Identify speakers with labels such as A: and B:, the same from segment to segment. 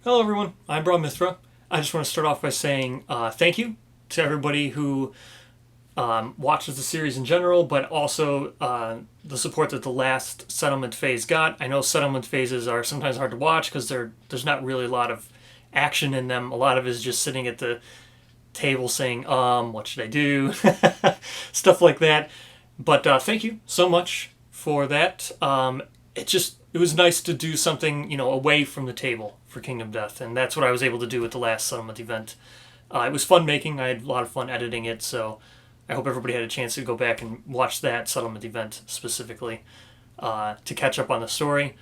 A: Hello, everyone. I'm Bra Mithra. I just want to start off by saying thank you to everybody who watches the series in general, but also the support that the last settlement phase got. I know settlement phases are sometimes hard to watch because there's not really a lot of action in them. A lot of it is just sitting at the table saying, what should I do? Stuff like that. But thank you so much for that. It was nice to do something, away from the table for Kingdom Death, and that's what I was able to do with the last settlement event. It was fun making. I had a lot of fun editing it, so I hope everybody had a chance to go back and watch that settlement event specifically to catch up on the story.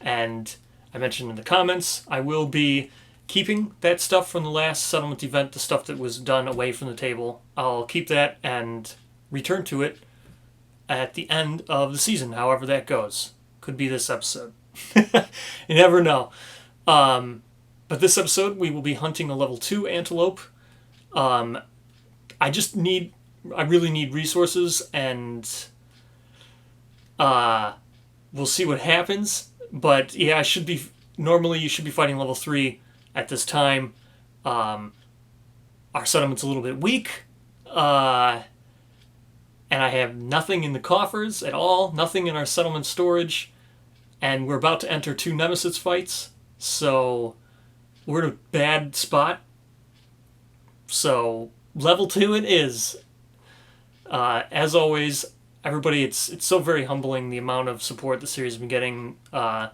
A: And I mentioned in the comments, I will be keeping that stuff from the last settlement event, the stuff that was done away from the table. I'll keep that and return to it at the end of the season, however that goes. Could be this episode. You never know. But this episode, we will be hunting a level 2 antelope. Um, I really need resources, and we'll see what happens. But yeah, normally you should be fighting level 3 at this time. Our settlement's a little bit weak. And I have nothing in the coffers at all, nothing in our settlement storage, and we're about to enter 2 Nemesis fights, so we're in a bad spot. So level 2 it is. As always, everybody, it's so very humbling the amount of support the series has been getting. I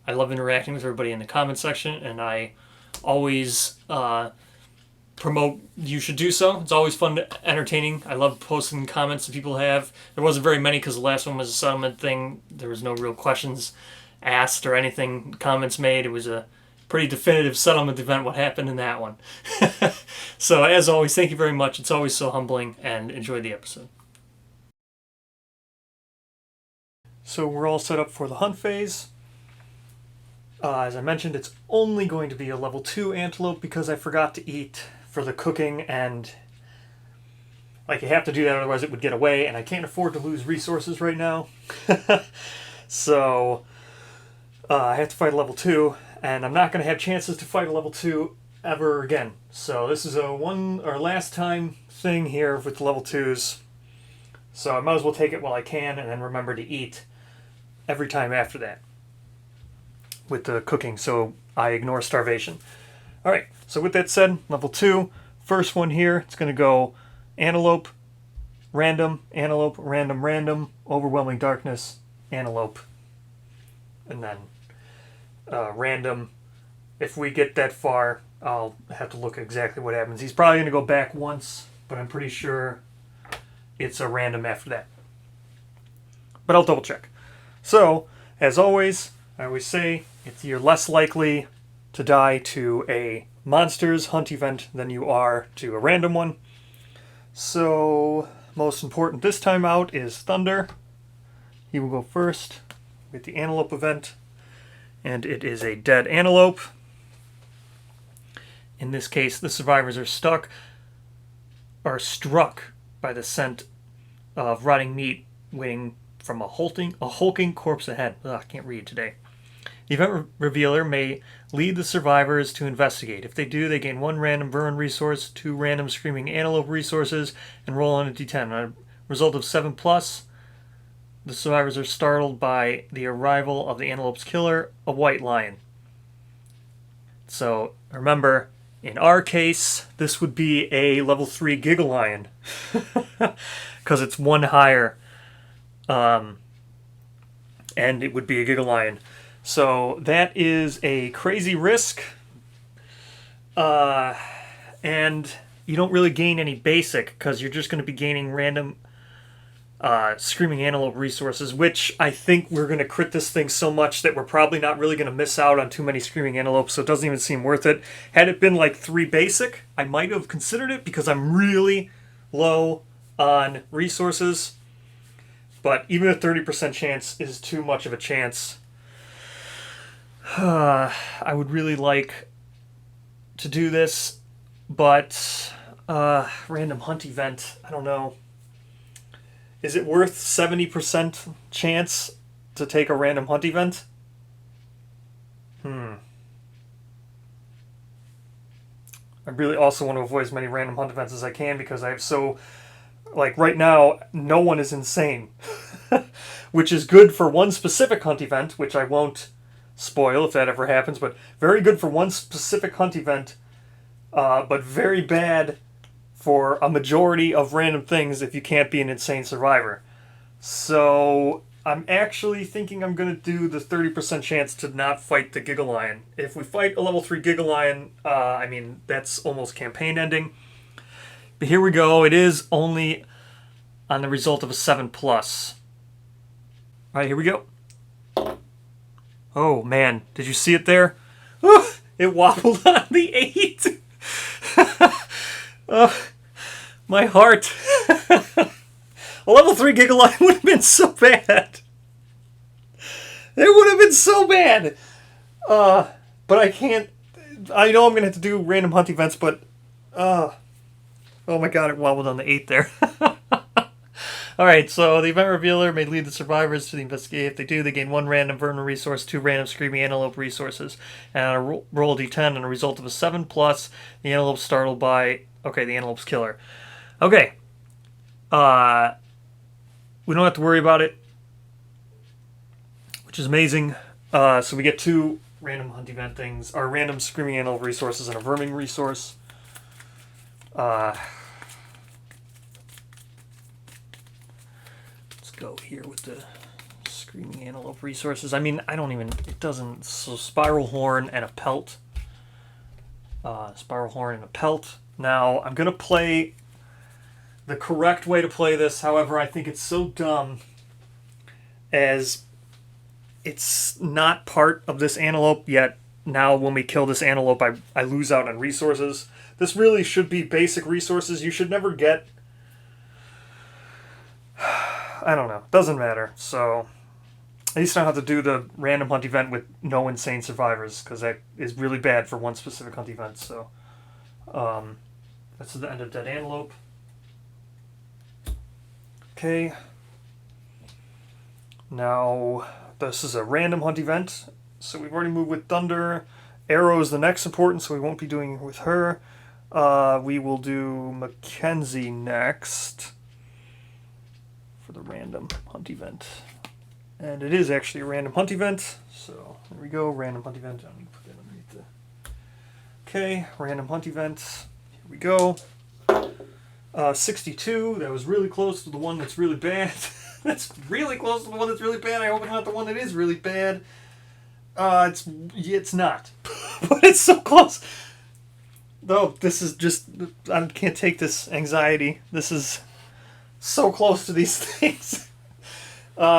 A: love interacting with everybody in the comment section, and I always promote you should do so. It's always fun, entertaining. I love posting comments that people have. There wasn't very many because the last one was a settlement thing. There was no real questions asked or anything, comments made. It was a pretty definitive settlement event, what happened in that one. So as always, thank you very much. It's always so humbling, and enjoy the episode. So we're all set up for the hunt phase. As I mentioned, it's only going to be a level 2 antelope because I forgot to eat for the cooking, and you have to do that, otherwise it would get away, and I can't afford to lose resources right now. So I have to fight a level 2, and I'm not going to have chances to fight a level 2 ever again. So this is a one or last time thing here with level 2s. So I might as well take it while I can, and then remember to eat every time after that with the cooking, so I ignore starvation. Alright, so with that said, level 2, first one here, it's going to go antelope, random, random, overwhelming darkness, antelope, and then random. If we get that far, I'll have to look at exactly what happens. He's probably going to go back once, but I'm pretty sure it's a random after that. But I'll double check. So, as always, I always say, you're less likely to die to a monsters hunt event than you are to a random one. So, most important this time out is Thunder. He will go first with the antelope event, and it is a dead antelope. In this case, the survivors are struck by the scent of rotting meat waiting from a hulking corpse ahead. Ugh, I can't read today. The event revealer may lead the survivors to investigate. If they do, they gain 1 random burn resource, 2 random screaming antelope resources, and roll on a d10. On a result of 7+, the survivors are startled by the arrival of the antelope's killer, a white lion. So, remember, in our case, this would be a level 3 Giggle Lion. Because it's 1 higher. And it would be a Giggle Lion. So that is a crazy risk. And you don't really gain any basic because you're just going to be gaining random Screaming Antelope resources, which I think we're going to crit this thing so much that we're probably not really going to miss out on too many Screaming Antelopes, so it doesn't even seem worth it. Had it been like 3 basic, I might have considered it because I'm really low on resources. But even a 30% chance is too much of a chance. I would really like to do this, but random hunt event, I don't know. Is it worth 70% chance to take a random hunt event? I really also want to avoid as many random hunt events as I can because I have like right now, no one is insane. Which is good for one specific hunt event, which I won't spoil if that ever happens, but very good for one specific hunt event, but very bad for a majority of random things if you can't be an insane survivor. So I'm actually thinking I'm going to do the 30% chance to not fight the Giga Lion. If we fight a level 3 Giga Lion, I mean, that's almost campaign ending. But here we go. It is only on the result of a 7+. All right, here we go. Oh, man. Did you see it there? It wobbled on the 8. My heart. A level 3 Giga Lion would have been so bad. It would have been so bad. But I can't. I know I'm going to have to do random hunt events, but... oh my god, it wobbled on the 8 there. Alright, so the event revealer may lead the survivors to the investigate. If they do, they gain 1 random vermin resource, 2 random screaming antelope resources, and on a roll of d10 and a result of a 7+, the antelope's startled by... okay, the antelope's killer. Okay. We don't have to worry about it, which is amazing. So we get 2 random hunt event things, or random screaming antelope resources and a verming resource. Go here with the screaming antelope resources. I mean, I don't even, it doesn't, so spiral horn and a pelt. Spiral horn and a pelt. Now, I'm going to play the correct way to play this. However, I think it's so dumb as it's not part of this antelope yet. Now, when we kill this antelope, I lose out on resources. This really should be basic resources. You should never get... I don't know. Doesn't matter. So, at least I don't have to do the random hunt event with no insane survivors, because that is really bad for one specific hunt event. So, that's the end of Dead Antelope. Okay. Now, this is a random hunt event. So we've already moved with Thunder. Arrow is the next important, so we won't be doing it with her. We will do Mackenzie next for the random hunt event. And it is actually a random hunt event. So there we go, random hunt event. I'm going to put that underneath the... okay, random hunt event. Here we go. 62, that was really close to the one that's really bad. That's really close to the one that's really bad. I hope it's not the one that is really bad. It's not. But it's so close. Though, this is just... I can't take this anxiety. This is so close to these things.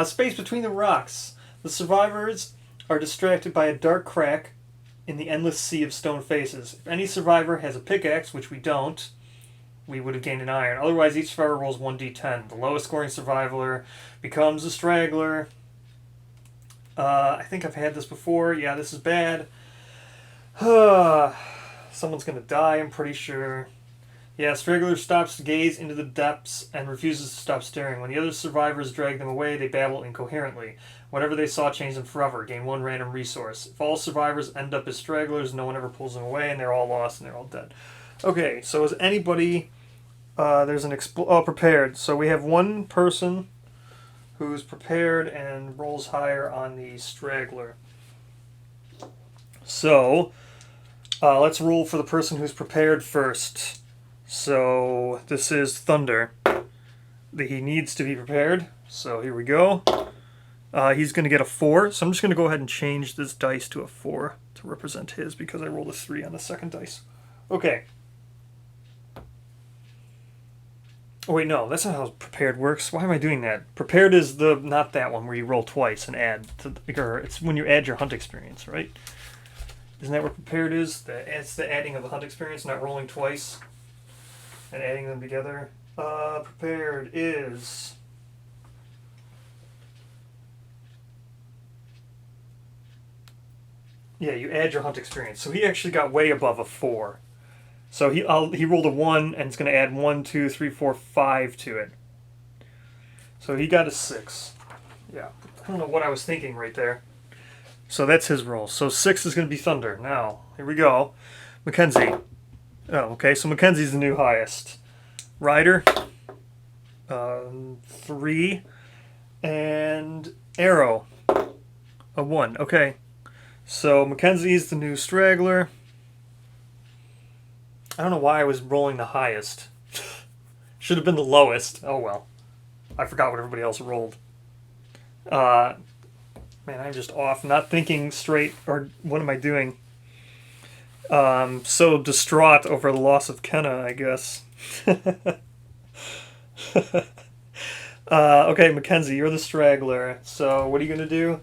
A: Space between the rocks. The survivors are distracted by a dark crack in the endless sea of stone faces. If any survivor has a pickaxe, which we don't, we would have gained an iron. Otherwise, each survivor rolls 1d10. The lowest scoring survivor becomes a straggler. I think I've had this before. Yeah, this is bad. Someone's going to die, I'm pretty sure. Yeah, straggler stops to gaze into the depths and refuses to stop staring. When the other survivors drag them away, they babble incoherently. Whatever they saw changed them forever. Gain 1 random resource. If all survivors end up as stragglers, no one ever pulls them away, and they're all lost and they're all dead. Okay, so is anybody... there's an prepared. So we have one person who's prepared and rolls higher on the straggler. So let's roll for the person who's prepared first. So this is Thunder. He needs to be prepared. So here we go. He's going to get a 4. So I'm just going to go ahead and change this dice to a 4 to represent his because I rolled a 3 on the second dice. Okay. Oh wait, no, that's not how prepared works. Why am I doing that? Prepared is the not that one where you roll twice and add to or it's when you add your hunt experience, right? Isn't that what prepared is? It's the adding of the hunt experience, not rolling twice and adding them together. Prepared is yeah, you add your hunt experience. So he actually got way above a 4. So he rolled a 1, and it's going to add 1, 2, 3, 4, 5 to it. So he got a 6. Yeah, I don't know what I was thinking right there. So that's his roll. So 6 is going to be Thunder. Now, here we go. Mackenzie. Oh, okay, so Mackenzie's the new highest. Ryder, 3, and Arrow, a 1. Okay, so Mackenzie's the new straggler. I don't know why I was rolling the highest. Should have been the lowest. Oh well. I forgot what everybody else rolled. Man, I'm just off, not thinking straight, or what am I doing? So distraught over the loss of Kenna, I guess. Okay, Mackenzie, you're the straggler. So what are you going to do?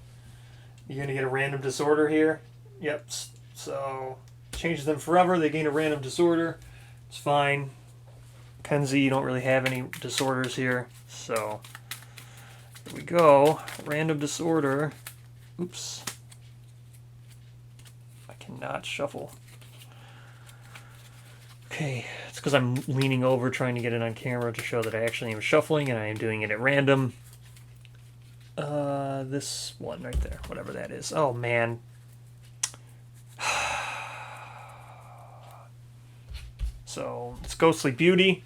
A: You're going to get a random disorder here. Yep. So changes them forever. They gain a random disorder. It's fine. Mackenzie, you don't really have any disorders here. So here we go. Random disorder. Oops. I cannot shuffle. Okay, it's because I'm leaning over trying to get it on camera to show that I actually am shuffling and I am doing it at random. This one right there, whatever that is. Oh, man. So, it's Ghostly Beauty.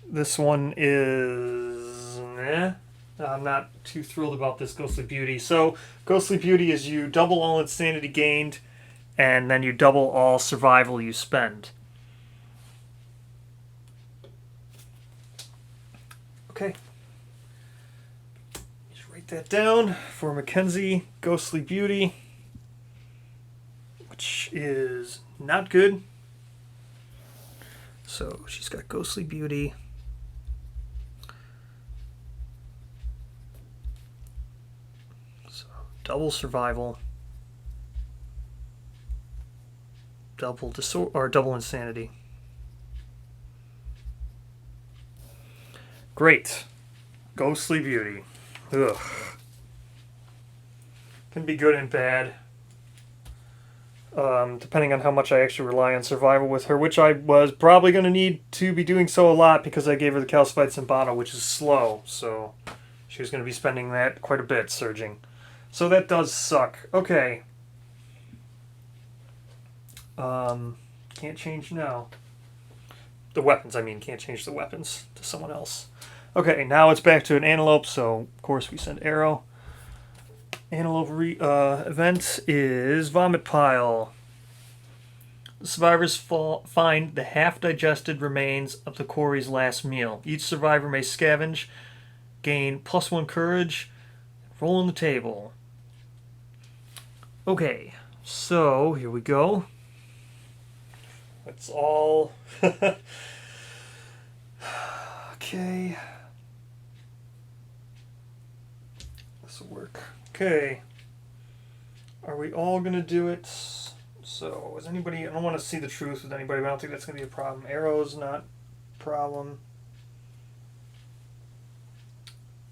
A: This one is... I'm not too thrilled about this Ghostly Beauty. So, Ghostly Beauty is you double all insanity gained, and then you double all survival you spend. Okay. Just write that down for Mackenzie. Ghostly Beauty, which is not good. So she's got Ghostly Beauty. So double survival. Double disorder or double insanity. Great. Ghostly Beauty. Ugh. Can be good and bad. Depending on how much I actually rely on survival with her, which I was probably going to need to be doing so a lot because I gave her the Calcified Symbano, which is slow, so she was going to be spending that quite a bit, surging. So that does suck. Okay. Can't change now. The weapons, I mean, can't change the weapons to someone else. Okay, now it's back to an antelope, so of course we send Arrow. Antelope event is Vomit Pile. The survivors find the half-digested remains of the quarry's last meal. Each survivor may scavenge, gain +1 courage, roll on the table. Okay, so here we go. It's all... Okay. This will work. Okay. Are we all going to do it? So, is anybody... I don't want to see the truth with anybody, but I don't think that's going to be a problem. Arrow's not a problem.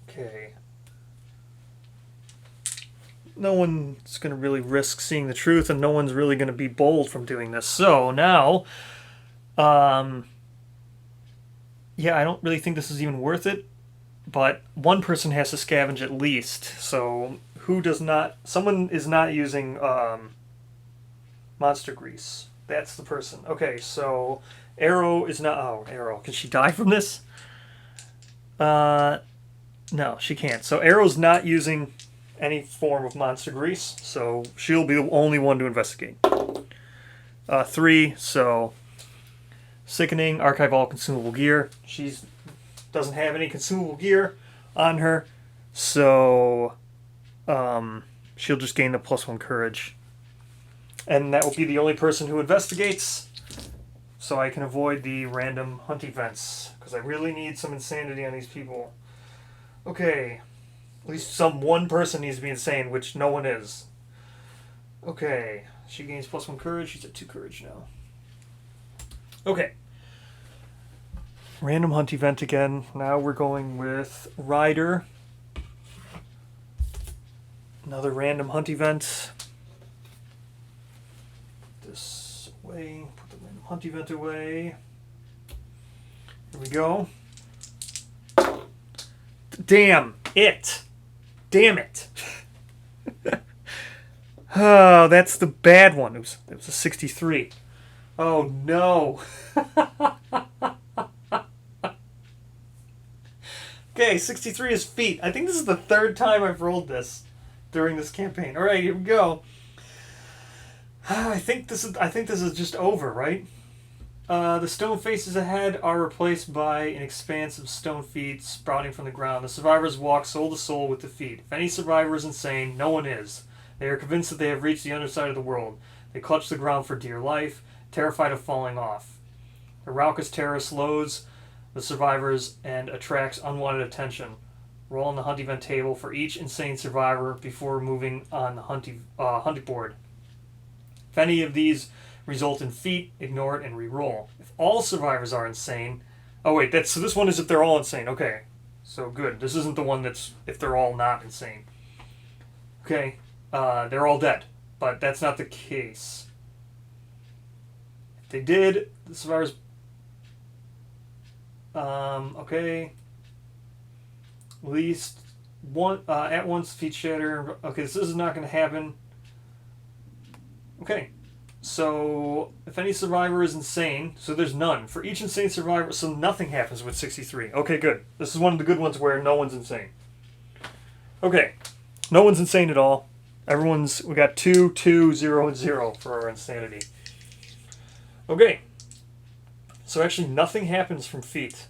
A: Okay. No one's going to really risk seeing the truth, and no one's really going to be bold from doing this. So, now... yeah, I don't really think this is even worth it, but one person has to scavenge at least. So who does not... Someone is not using monster grease. That's the person. Okay, so Arrow is not... Oh, Arrow. Can she die from this? No, she can't. So Arrow's not using any form of monster grease, so she'll be the only one to investigate. 3, so... Sickening, archive all consumable gear. She doesn't have any consumable gear on her, so she'll just gain the +1 courage. And that will be the only person who investigates, so I can avoid the random hunt events, because I really need some insanity on these people. Okay, at least one person needs to be insane, which no one is. Okay, she gains +1 courage. She's at 2 courage now. Okay. Random hunt event again. Now we're going with Ryder. Another random hunt event. This way. Put the random hunt event away. Here we go. Damn it. Damn it. Oh, that's the bad one. It was a 63. Oh no. Okay, 63 is feet. I think this is the third time I've rolled this during this campaign. All right, here we go. I think this is just over, right? The stone faces ahead are replaced by an expanse of stone feet sprouting from the ground. The survivors walk soul to soul with the feet. If any survivor is insane, no one is. They are convinced that they have reached the underside of the world. They clutch the ground for dear life, terrified of falling off. The raucous terror slows the survivors and attracts unwanted attention. Roll on the hunt event table for each insane survivor before moving on the hunting board. If any of these result in feat, ignore it and re-roll. If all survivors are insane... Oh wait, so this one is if they're all insane. Okay, so good. This isn't the one that's if they're all not insane. Okay, they're all dead, but that's not the case. If they did, the survivors... okay. At least one at once feet shatter. Okay, this is not going to happen. Okay, so if any survivor is insane, so there's none. For each insane survivor, so nothing happens with 63. Okay, good. This is one of the good ones where no one's insane. Okay, no one's insane at all. We got 2, 2, 0, and 0 for our insanity. Okay, so actually nothing happens from feet.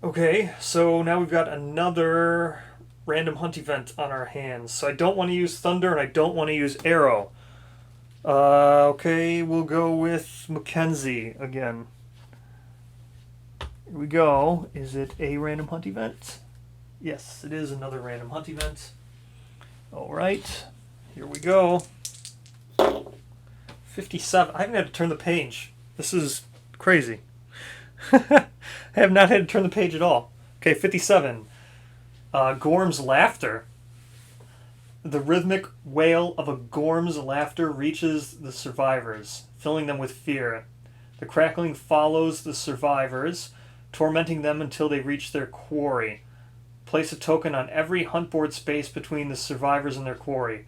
A: Okay, so now we've got another random hunt event on our hands. So I don't want to use Thunder and I don't want to use Arrow. Okay, we'll go with Mackenzie again. Here we go. Is it a random hunt event? Yes, it is another random hunt event. Alright, here we go. 57. I haven't had to turn the page. This is crazy. I have not had to turn the page at all. Okay, 57. Gorm's laughter. The rhythmic wail of a Gorm's laughter reaches the survivors, filling them with fear. The crackling follows the survivors, tormenting them until they reach their quarry. Place a token on every hunt board space between the survivors and their quarry.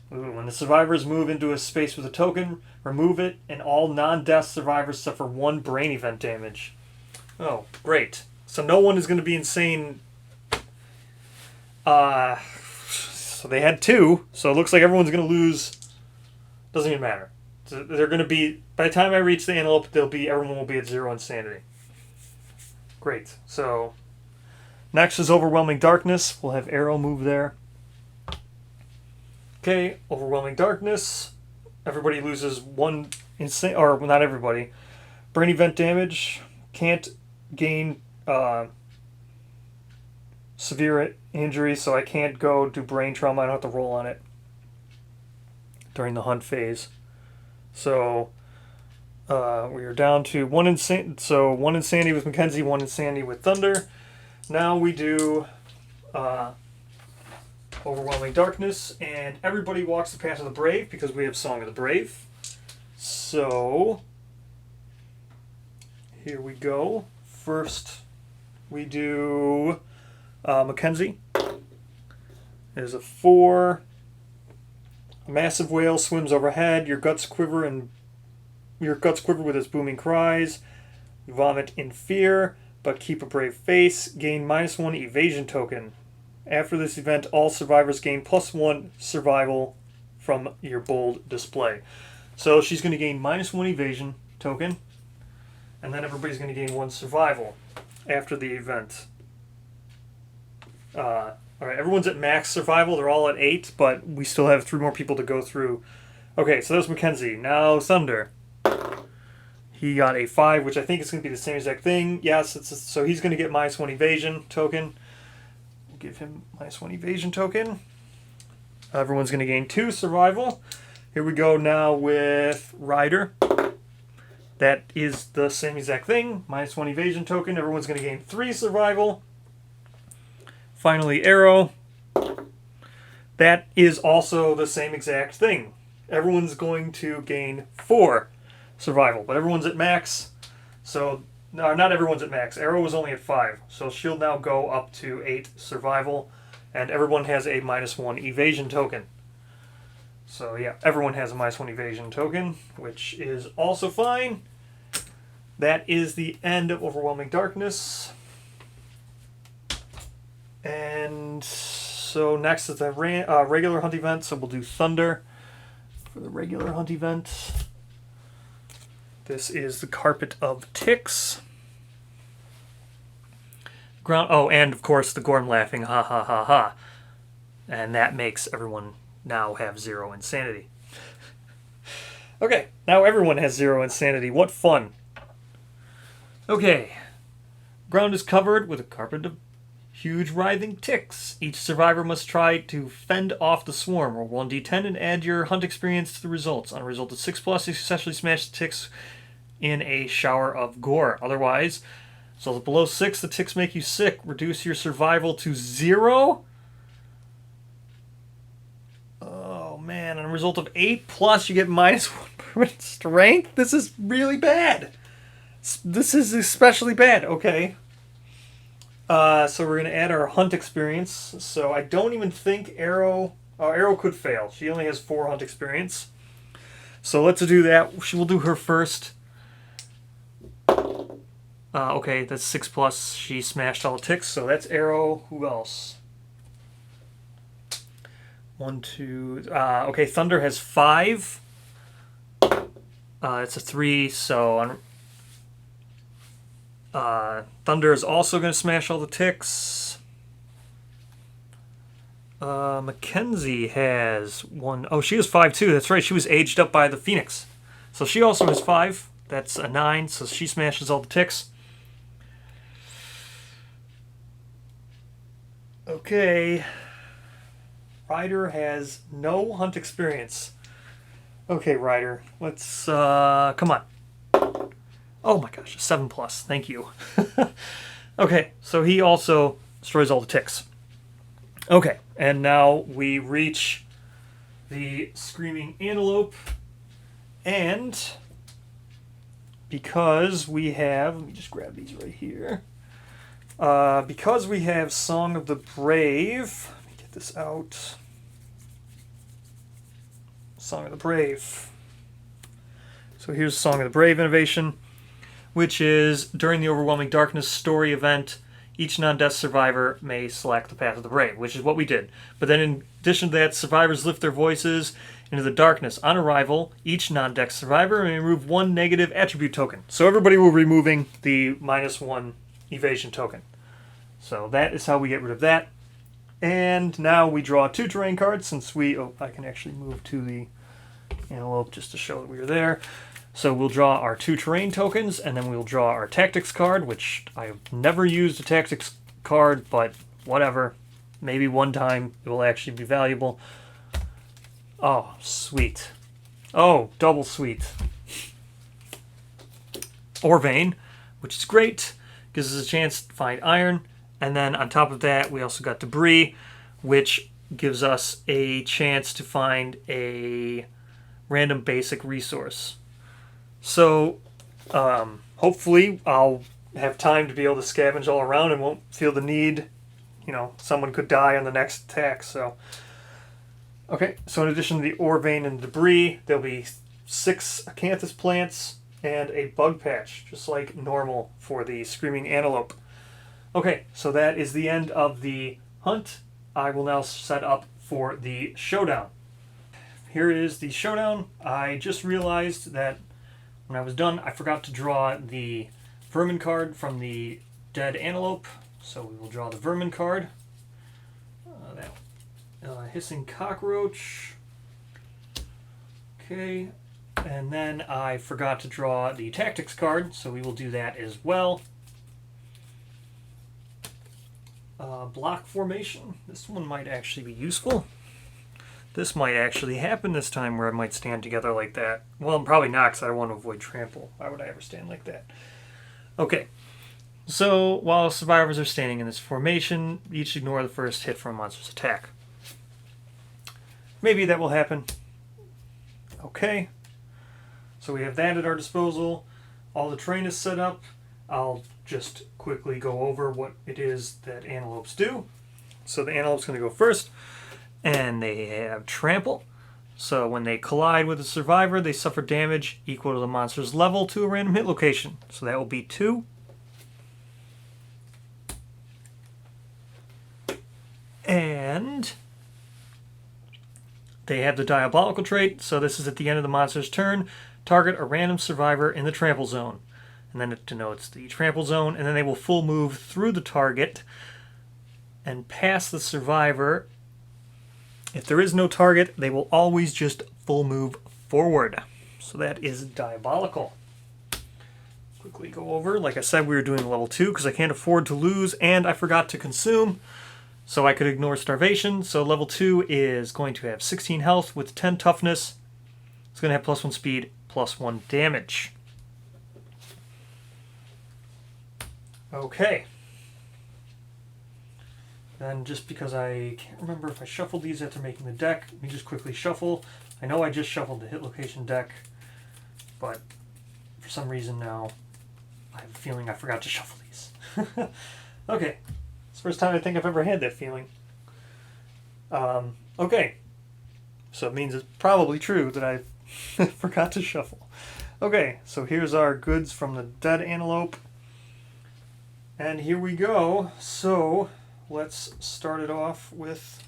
A: When the survivors move into a space with a token, remove it, and all non-death survivors suffer 1 brain event damage. Oh, great. So no one is going to be insane. So they had 2, so it looks like everyone's going to lose. Doesn't even matter. So they're going to be, by the time I reach the antelope, everyone will be at 0 insanity. Great. So next is Overwhelming Darkness. We'll have Arrow move there. Okay, Overwhelming Darkness. Everybody loses 1 insane, or not everybody. Brain event damage. Can't gain severe injury, so I can't go do brain trauma. I don't have to roll on it during the hunt phase. So we are down to 1 insane. So 1 insanity with Mackenzie, 1 insanity with Thunder. Now we do Overwhelming Darkness, and everybody walks the path of the brave because we have Song of the Brave. So here we go. First, we do Mackenzie. There's a 4. A massive whale swims overhead. Your guts quiver with its booming cries. You vomit in fear, but keep a brave face. Gain -1 evasion token. After this event, all survivors gain +1 survival from your bold display. So she's going to gain -1 evasion token, and then everybody's going to gain 1 survival after the event. Alright, everyone's at max survival. They're all at 8, but we still have 3 more people to go through. Okay, so that was Mackenzie. Now Thunder. He got a 5, which I think is going to be the same exact thing. Yes, so he's going to get -1 evasion token. We'll give him -1 evasion token. Everyone's going to gain 2 survival. Here we go now with Ryder. That is the same exact thing. -1 evasion token. Everyone's going to gain 3 survival. Finally, Arrow. That is also the same exact thing. Everyone's going to gain 4 survival, but everyone's at max. So, no, not everyone's at max. Arrow was only at 5, so she'll now go up to 8 survival, and everyone has a -1 evasion token. So yeah, everyone has a -1 evasion token, which is also fine. That is the end of Overwhelming Darkness. And so next is the regular hunt event. So we'll do Thunder for the regular hunt event. This is the Carpet of Ticks. Oh, and of course the Gorm laughing, ha ha ha ha. And that makes everyone now have 0 insanity. Okay, now everyone has 0 insanity. What fun. Okay. Ground is covered with a carpet of huge writhing ticks. Each survivor must try to fend off the swarm. Roll 1d10 and add your hunt experience to the results. On a result of 6+, you successfully smash the ticks in a shower of gore. Otherwise, so below 6, the ticks make you sick. Reduce your survival to 0. Oh man, on a result of 8+, you get -1 permanent strength. This is really bad. This is especially bad. Okay. So we're going to add our hunt experience. So I don't even think Arrow could fail. She only has 4 hunt experience. So let's do that. We'll do her first. Okay, that's 6+. She smashed all the ticks. So that's Arrow. Who else? 1, 2. Okay, Thunder has 5. It's a 3. So Thunder is also going to smash all the ticks. Mackenzie has 1. Oh, she has 5 too. That's right. She was aged up by the Phoenix. So she also has 5. That's a 9. So she smashes all the ticks. Okay. Ryder has no hunt experience. Okay, Ryder. Let's, come on. Oh my gosh, 7+. Thank you. Okay, so he also destroys all the ticks. Okay, and now we reach the Screaming Antelope. And because we have, let me just grab these right here. Because we have Song of the Brave, let me get this out. Song of the Brave. So here's Song of the Brave innovation, which is during the Overwhelming Darkness story event, each non-death survivor may select the Path of the Brave, which is what we did. But then in addition to that, survivors lift their voices into the darkness. On arrival, each non-death survivor may remove 1 negative attribute token. So everybody will be removing the -1 evasion token. So that is how we get rid of that. And now we draw 2 terrain cards since we... Oh, I can actually move to the antelope just to show that we were there. So we'll draw our 2 terrain tokens, and then we'll draw our tactics card, which I've never used a tactics card, but whatever. Maybe one time it will actually be valuable. Oh, sweet. Oh, double sweet. Orvane, which is great. Gives us a chance to find iron. And then on top of that, we also got debris, which gives us a chance to find a random basic resource. So, hopefully I'll have time to be able to scavenge all around and won't feel the need, someone could die on the next attack, so. Okay, so in addition to the ore vein and debris, there'll be 6 acanthus plants and a bug patch, just like normal for the Screaming Antelope. Okay, so that is the end of the hunt. I will now set up for the showdown. Here is the showdown. I just realized that when I was done, I forgot to draw the vermin card from the dead antelope. So we will draw the vermin card. Hissing cockroach. Okay, and then I forgot to draw the tactics card, so we will do that as well. Block formation. This one might actually be useful. This might actually happen this time where I might stand together like that. Well, probably not, because I want to avoid trample. Why would I ever stand like that? Okay. So, while survivors are standing in this formation, each ignore the first hit from a monster's attack. Maybe that will happen. Okay. So we have that at our disposal. All the terrain is set up. I'll just quickly go over what it is that antelopes do. So the antelope's going to go first. And they have trample. So when they collide with a survivor, they suffer damage equal to the monster's level to a random hit location. So that will be 2. And they have the diabolical trait, so this is at the end of the monster's turn. Target a random survivor in the trample zone. And then it denotes the trample zone, and then they will full move through the target and past the survivor. If there is no target, they will always just full move forward. So that is diabolical. Quickly go over. Like I said, we were doing level 2 because I can't afford to lose, and I forgot to consume. So I could ignore starvation. So level 2 is going to have 16 health with 10 toughness. It's going to have +1 speed, +1 damage. Okay. Then just because I can't remember if I shuffled these after making the deck, let me just quickly shuffle. I know I just shuffled the hit location deck, but for some reason now I have a feeling I forgot to shuffle these. Okay. It's the first time I think I've ever had that feeling. Okay. So it means it's probably true that I forgot to shuffle. Okay, so here's our goods from the dead antelope. And here we go. So let's start it off with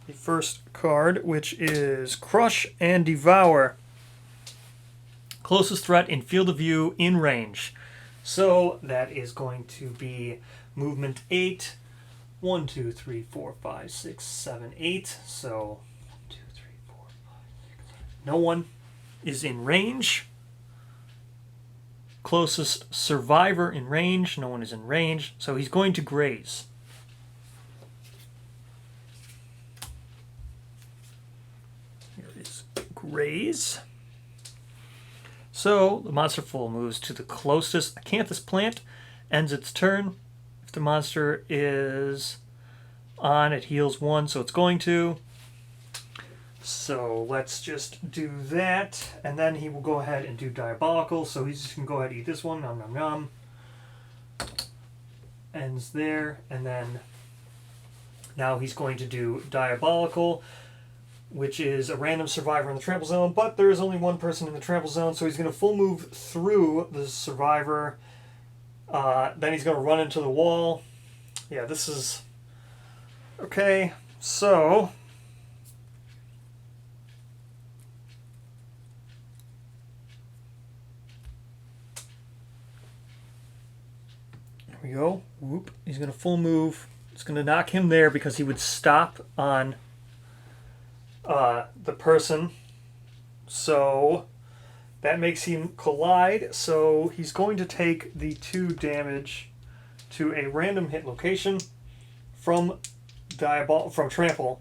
A: the first card, which is Crush and Devour. Closest threat in field of view in range. So that is going to be movement 8. 1, 2, 3, 4, 5, 6, 7, 8. So 1, 2, 3, 4, 5, 6, 7. No one is in range. Closest survivor in range. No one is in range. So he's going to graze. Here is graze. So the monster full moves to the closest acanthus plant, ends its turn. If the monster is on, it heals 1, so it's going to. So let's just do that, and then he will go ahead and do diabolical. So he's just going to go ahead and eat this one. Nom nom nom. Ends there, and then now he's going to do diabolical, which is a random survivor in the trample zone, but there is only one person in the trample zone, so he's going to full move through the survivor. Then he's going to run into the wall. Yeah, this is... Okay, so... There we go. Whoop. He's going to full move. It's going to knock him there because he would stop on the person. So that makes him collide. So he's going to take the 2 damage to a random hit location from trample,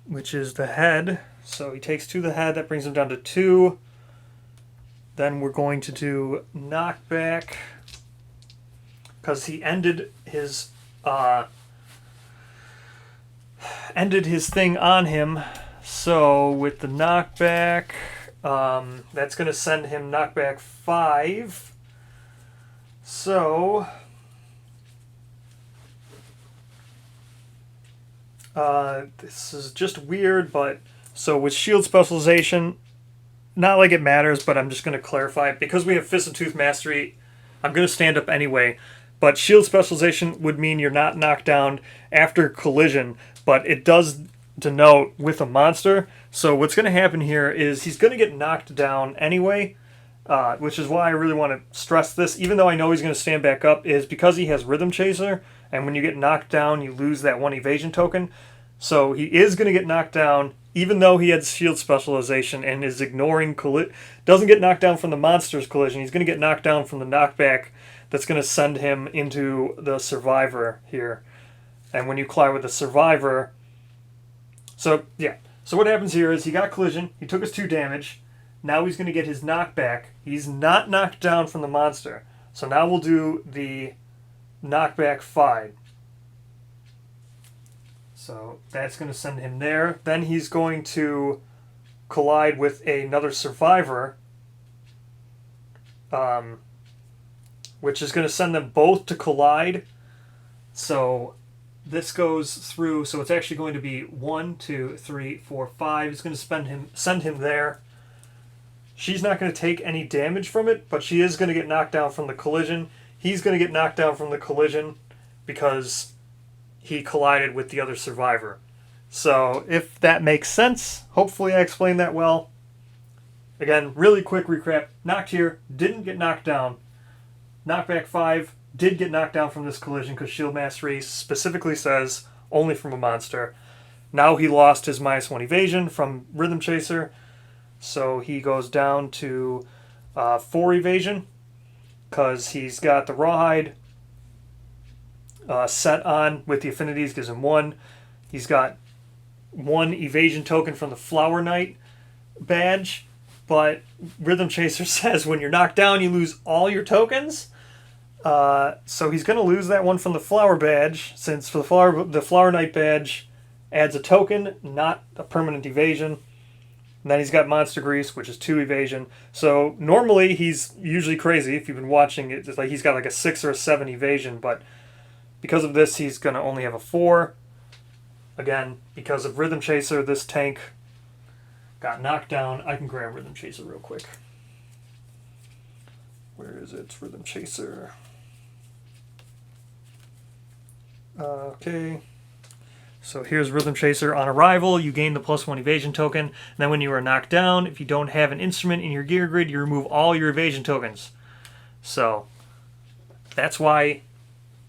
A: which is the head. So he takes 2 to the head. That brings him down to 2. Then we're going to do knockback because he ended his thing on him. So with the knockback, that's going to send him knockback 5. So this is just weird, but so with shield specialization, not like it matters, but I'm just going to clarify. Because we have Fist and Tooth Mastery, I'm going to stand up anyway. But shield specialization would mean you're not knocked down after collision, but it does denote with a monster. So what's going to happen here is he's going to get knocked down anyway, which is why I really want to stress this, even though I know he's going to stand back up, is because he has Rhythm Chaser, and when you get knocked down, you lose that 1 evasion token. So he is going to get knocked down, even though he had shield specialization and is ignoring doesn't get knocked down from the monster's collision. He's going to get knocked down from the knockback that's going to send him into the survivor here. And when you collide with the survivor... So, yeah. So what happens here is he got collision. He took his 2 damage. Now he's going to get his knockback. He's not knocked down from the monster. So now we'll do the knockback 5. So that's going to send him there. Then he's going to collide with another survivor, which is going to send them both to collide. So this goes through, so it's actually going to be 1, 2, 3, 4, 5. It's going to send him there. She's not going to take any damage from it, but she is going to get knocked down from the collision. He's going to get knocked down from the collision because he collided with the other survivor. So if that makes sense, hopefully I explained that well. Again, really quick recap. Knocked here, didn't get knocked down. Knockback 5, did get knocked down from this collision because Shield Mastery specifically says only from a monster. Now he lost his -1 evasion from Rhythm Chaser, so he goes down to 4 evasion because he's got the Rawhide set on with the affinities, gives him 1. He's got 1 evasion token from the Flower Knight badge, but Rhythm Chaser says when you're knocked down, you lose all your tokens. So he's going to lose that one from the Flower badge, since the Flower Knight badge adds a token, not a permanent evasion. And then he's got Monster Grease, which is 2 evasion. So normally he's usually crazy. If you've been watching it, it's like he's got like a 6 or a 7 evasion, but because of this, he's going to only have a 4. Again, because of Rhythm Chaser, this tank got knocked down. I can grab Rhythm Chaser real quick. Where is it? Rhythm Chaser. Okay. So here's Rhythm Chaser. On arrival, you gain the +1 evasion token. And then when you are knocked down, if you don't have an instrument in your gear grid, you remove all your evasion tokens. So that's why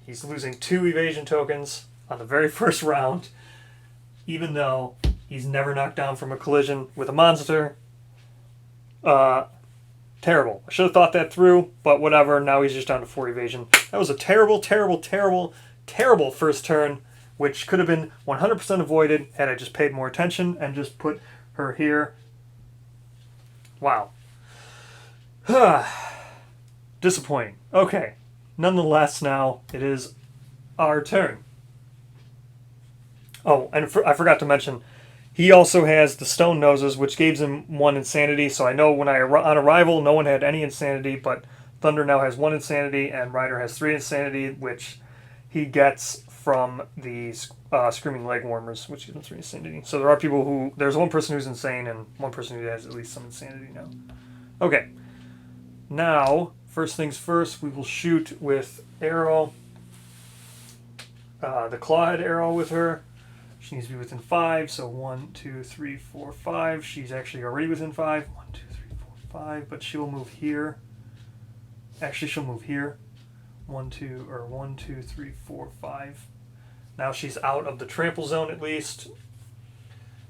A: he's losing 2 evasion tokens on the very first round, even though he's never knocked down from a collision with a monster. Terrible. I should have thought that through, but whatever. Now he's just down to 4 evasion. That was a terrible, terrible, terrible, terrible first turn, which could have been 100% avoided had I just paid more attention and just put her here. Wow. Disappointing. Okay. Nonetheless, now it is our turn. Oh, and I forgot to mention, he also has the Stone Noses, which gives him 1 insanity. So I know when on arrival, no one had any insanity, but Thunder now has 1 insanity, and Ryder has 3 insanity, which he gets from the Screaming Leg Warmers, which gives him 3 insanity. So there are people who... There's one person who's insane and one person who has at least some insanity now. Okay. Now, first things first, we will shoot with arrow. The Clawhead arrow with her. She needs to be within 5, so 1, 2, 3, 4, 5. She's actually already within 5. 1, 2, 3, 4, 5. But she will move here. Actually, she'll move here. 1, 2, 3, 4, 5. Now she's out of the trample zone at least.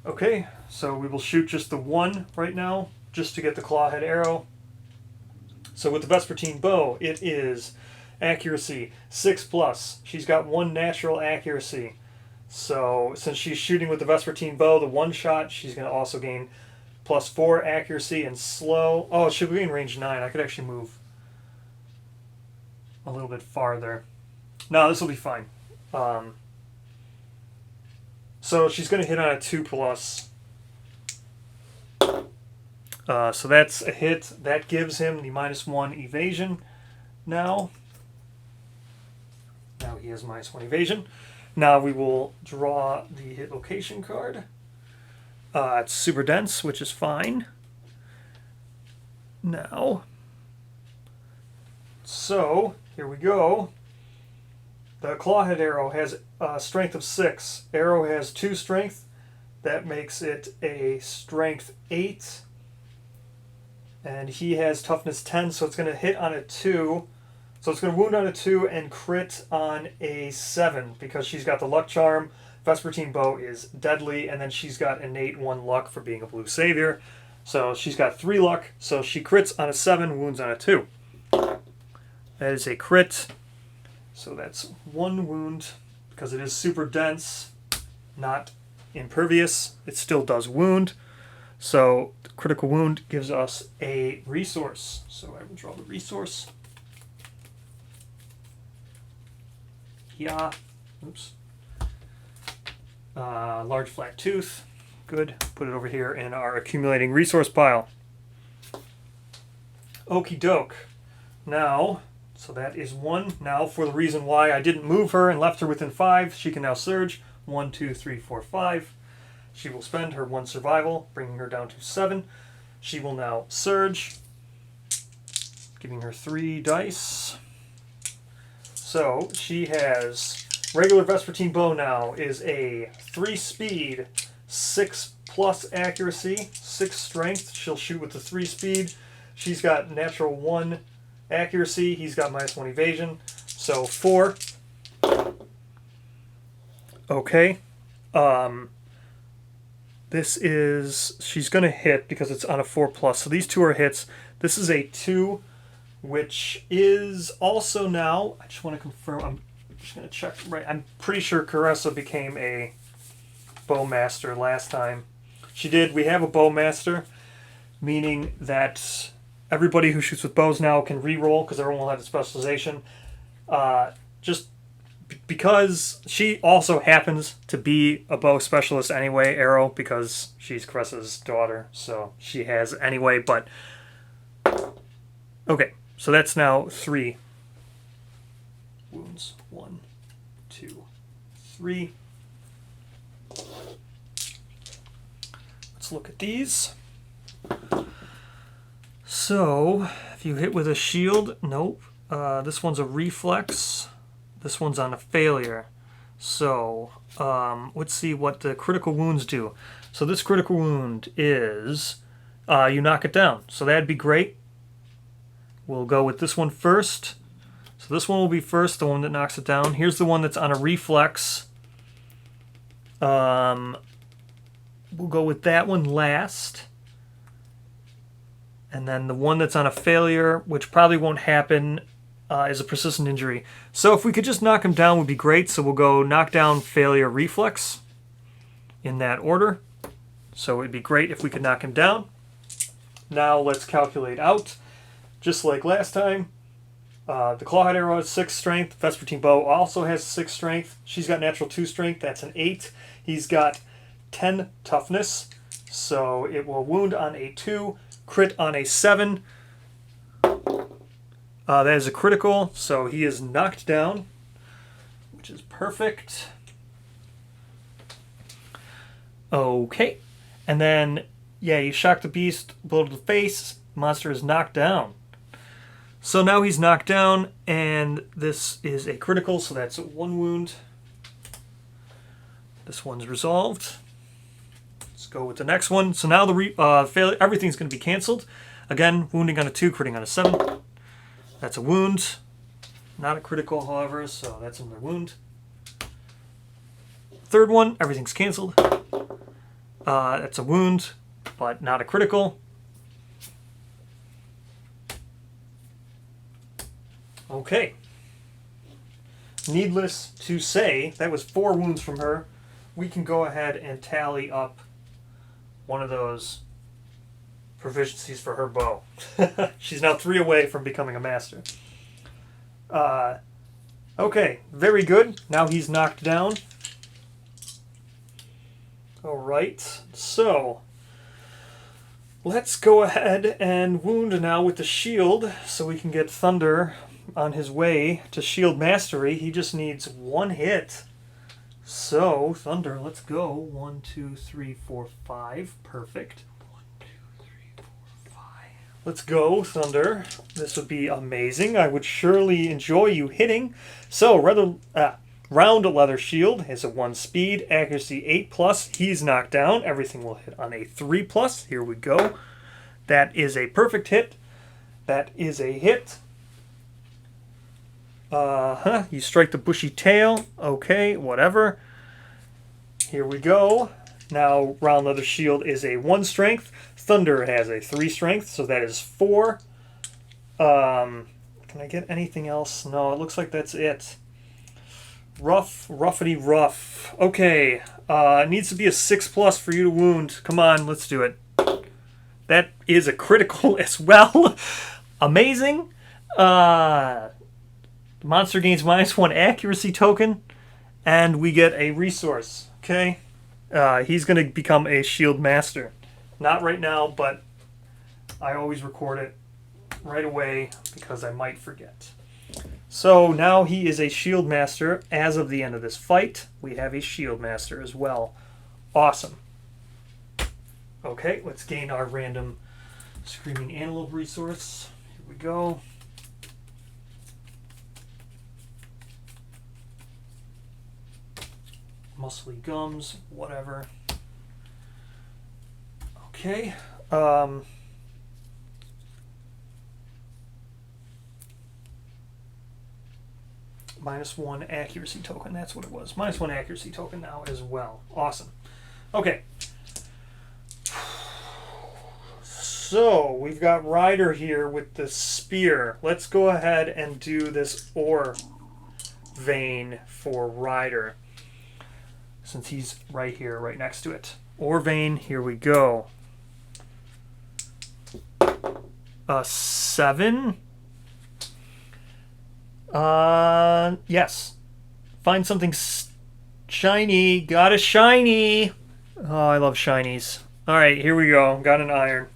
A: Okay, so we will shoot just the 1 right now, just to get the Clawhead arrow. So with the Vespertine bow, it is accuracy 6+. She's got 1 natural accuracy. So since she's shooting with the Vespertine bow, the 1 shot, she's going to also gain +4 accuracy and slow. Oh, she'll be in range 9. I could actually move a little bit farther. No, this will be fine. So she's going to hit on a 2+. So that's a hit. That gives him the -1 evasion now. Now he has -1 evasion. Now we will draw the hit location card. It's super dense, which is fine. Now, so here we go. The Clawhead arrow has a strength of 6. Arrow has 2 strength. That makes it a strength 8. And he has toughness 10, so it's going to hit on a 2. So it's going to wound on a 2 and crit on a 7 because she's got the luck charm. Vespertine bow is deadly, and then she's got innate 1 luck for being a blue savior. So she's got 3 luck, so she crits on a 7, wounds on a 2. That is a crit. So that's 1 wound because it is super dense, not impervious. It still does wound. So the critical wound gives us a resource. So I will draw the resource. Yeah. Oops. Large flat tooth. Good. Put it over here in our accumulating resource pile. Okie doke. Now, So that is 1. Now for the reason why I didn't move her and left her within 5, she can now surge. 1, 2, 3, 4, 5. She will spend her 1 survival, bringing her down to 7. She will now surge, giving her 3 dice. So she has regular Vespertine bow now is a 3 speed, 6+ accuracy, 6 strength. She'll shoot with the 3 speed. She's got natural 1 accuracy. He's got -1 evasion. So 4. Okay. This is, she's going to hit because it's on a 4+. So these 2 are hits. This is a 2, which is also now, I just want to confirm, I'm just going to check, right, I'm pretty sure Caressa became a bowmaster last time. She did. We have a bowmaster, meaning that everybody who shoots with bows now can re-roll because everyone will have the specialization. Just because she also happens to be a bow specialist anyway, Arrow, because she's Caressa's daughter, so she has anyway, but okay, so that's now 3 wounds. 1, 2, 3. Let's look at these. So, if you hit with a shield, nope. This one's a reflex. This one's on a failure. So, let's see what the critical wounds do. So this critical wound is, you knock it down. So that'd be great. We'll go with this one first. So this one will be first, the one that knocks it down. Here's the one that's on a reflex. We'll go with that one last. And then the one that's on a failure, which probably won't happen, is a persistent injury. So if we could just knock him down would be great. So we'll go knock down, failure, reflex in that order. So it'd be great if we could knock him down. Now let's calculate out. Just like last time, the Clawhead Arrow has 6 strength. Vespertine Bow also has 6 strength. She's got natural 2 strength. That's an 8. He's got 10 toughness. So it will wound on a 2, crit on a 7. That is a critical, so he is knocked down, which is perfect. Okay. And then, yeah, you shock the beast, blow to the face, monster is knocked down. So now he's knocked down, and this is a critical, so that's 1 wound. This one's resolved. Let's go with the next one. So now the failure, everything's going to be canceled. Again, wounding on a 2, critting on a 7. That's a wound. Not a critical, however, so that's another wound. Third one, everything's canceled. That's a wound, but not a critical. Okay. Needless to say, that was 4 wounds from her. We can go ahead and tally up one of those proficiencies for her bow. She's now 3 away from becoming a master. Okay, very good. Now he's knocked down. Alright, so let's go ahead and wound now with the shield so we can get Thunder on his way to shield mastery. He just needs 1 hit. So, Thunder, let's go. 1, 2, 3, 4, 5. Perfect. 1, 2, 3, 4, 5. Let's go, Thunder. This would be amazing. I would surely enjoy you hitting. So, Round Leather Shield has a 1 speed, accuracy 8+. He's knocked down. Everything will hit on a 3+. Here we go. That is a perfect hit. That is a hit. You strike the bushy tail. Okay, whatever. Here we go. Now, Round Leather Shield is a 1 strength. Thunder has a 3 strength, so that is 4. Can I get anything else? No, it looks like that's it. Roughity rough. Okay, it needs to be a 6+ for you to wound. Come on, let's do it. That is a critical as well. Amazing. The monster gains -1 accuracy token, and we get a resource. Okay, he's going to become a shield master. Not right now, but I always record it right away because I might forget. So now he is a shield master. As of the end of this fight, we have a shield master as well. Awesome. Okay, let's gain our random Screaming Antelope resource. Here we go. Muscly gums, whatever. Okay. -1 accuracy token. That's what it was. -1 accuracy token now as well. Awesome. Okay. So we've got Ryder here with the spear. Let's go ahead and do this ore vein for Ryder, since he's right here, right next to it. Ore vein, here we go. 7. Yes. Find something shiny. Got a shiny. Oh, I love shinies. All right, here we go. Got an iron.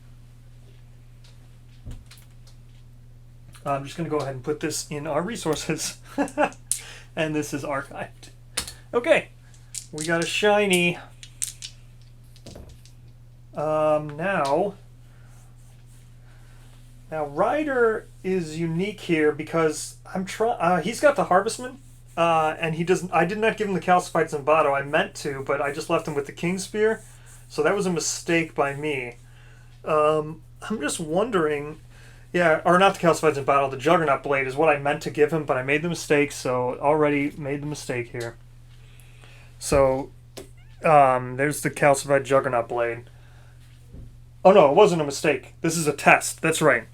A: I'm just going to go ahead and put this in our resources. And this is archived. Okay. We got a shiny. Now Ryder is unique here because he's got the Harvestman, and he doesn't. I did not give him the Calcified Zimbato. I meant to, but I just left him with the King Spear, so that was a mistake by me. I'm just wondering. Yeah, or not the Calcified Zimbato, the Juggernaut Blade is what I meant to give him, but I made the mistake, so already made the mistake here. So, there's the Calcified Juggernaut Blade. Oh no, it wasn't a mistake. This is a test. That's right.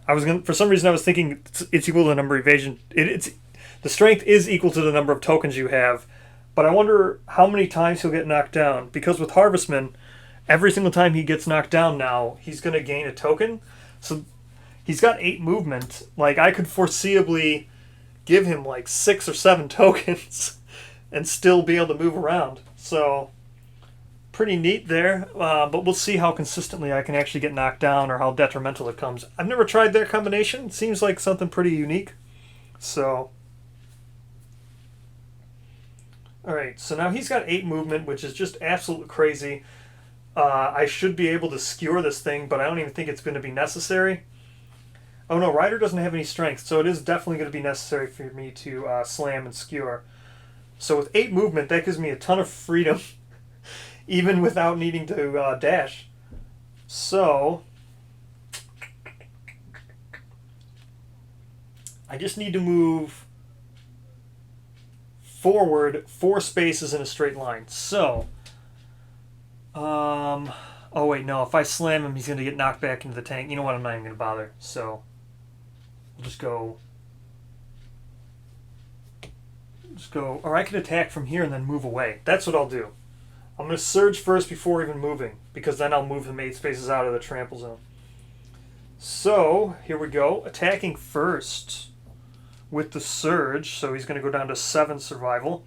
A: For some reason I was thinking it's equal to the number of evasion. The strength is equal to the number of tokens you have, but I wonder how many times he'll get knocked down. Because with Harvestman, every single time he gets knocked down now, he's going to gain a token. So he's got 8 movement. Like, I could foreseeably give him like 6 or 7 tokens and still be able to move around. So, pretty neat there. But we'll see how consistently I can actually get knocked down or how detrimental it comes. I've never tried their combination. It seems like something pretty unique. So, alright, so now he's got 8 movement, which is just absolutely crazy. I should be able to skewer this thing, but I don't even think it's going to be necessary. Oh no, Ryder doesn't have any strength, so it is definitely going to be necessary for me to slam and skewer. So with 8 movement, that gives me a ton of freedom, even without needing to dash. So, I just need to move forward 4 spaces in a straight line. So, oh wait, no, if I slam him, he's going to get knocked back into the tank. You know what, I'm not even going to bother. So, we'll just go, or I can attack from here and then move away. That's what I'll do. I'm going to surge first before even moving, because then I'll move them 8 spaces out of the trample zone. So, here we go. Attacking first with the surge, so he's going to go down to 7 survival.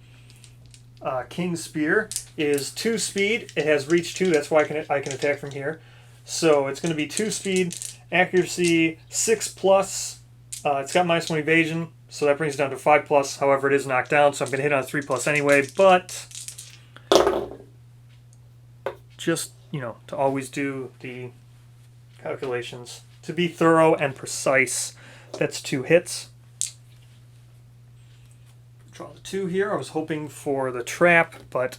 A: King Spear is 2 speed. It has reach 2, that's why I can attack from here. So it's going to be 2 speed, accuracy 6 plus. It's got -1 evasion, so that brings it down to 5 plus. However, it is knocked down, so I'm going to hit on 3 plus anyway. But just, to always do the calculations. To be thorough and precise, that's 2 hits. Draw the 2 here. I was hoping for the trap, but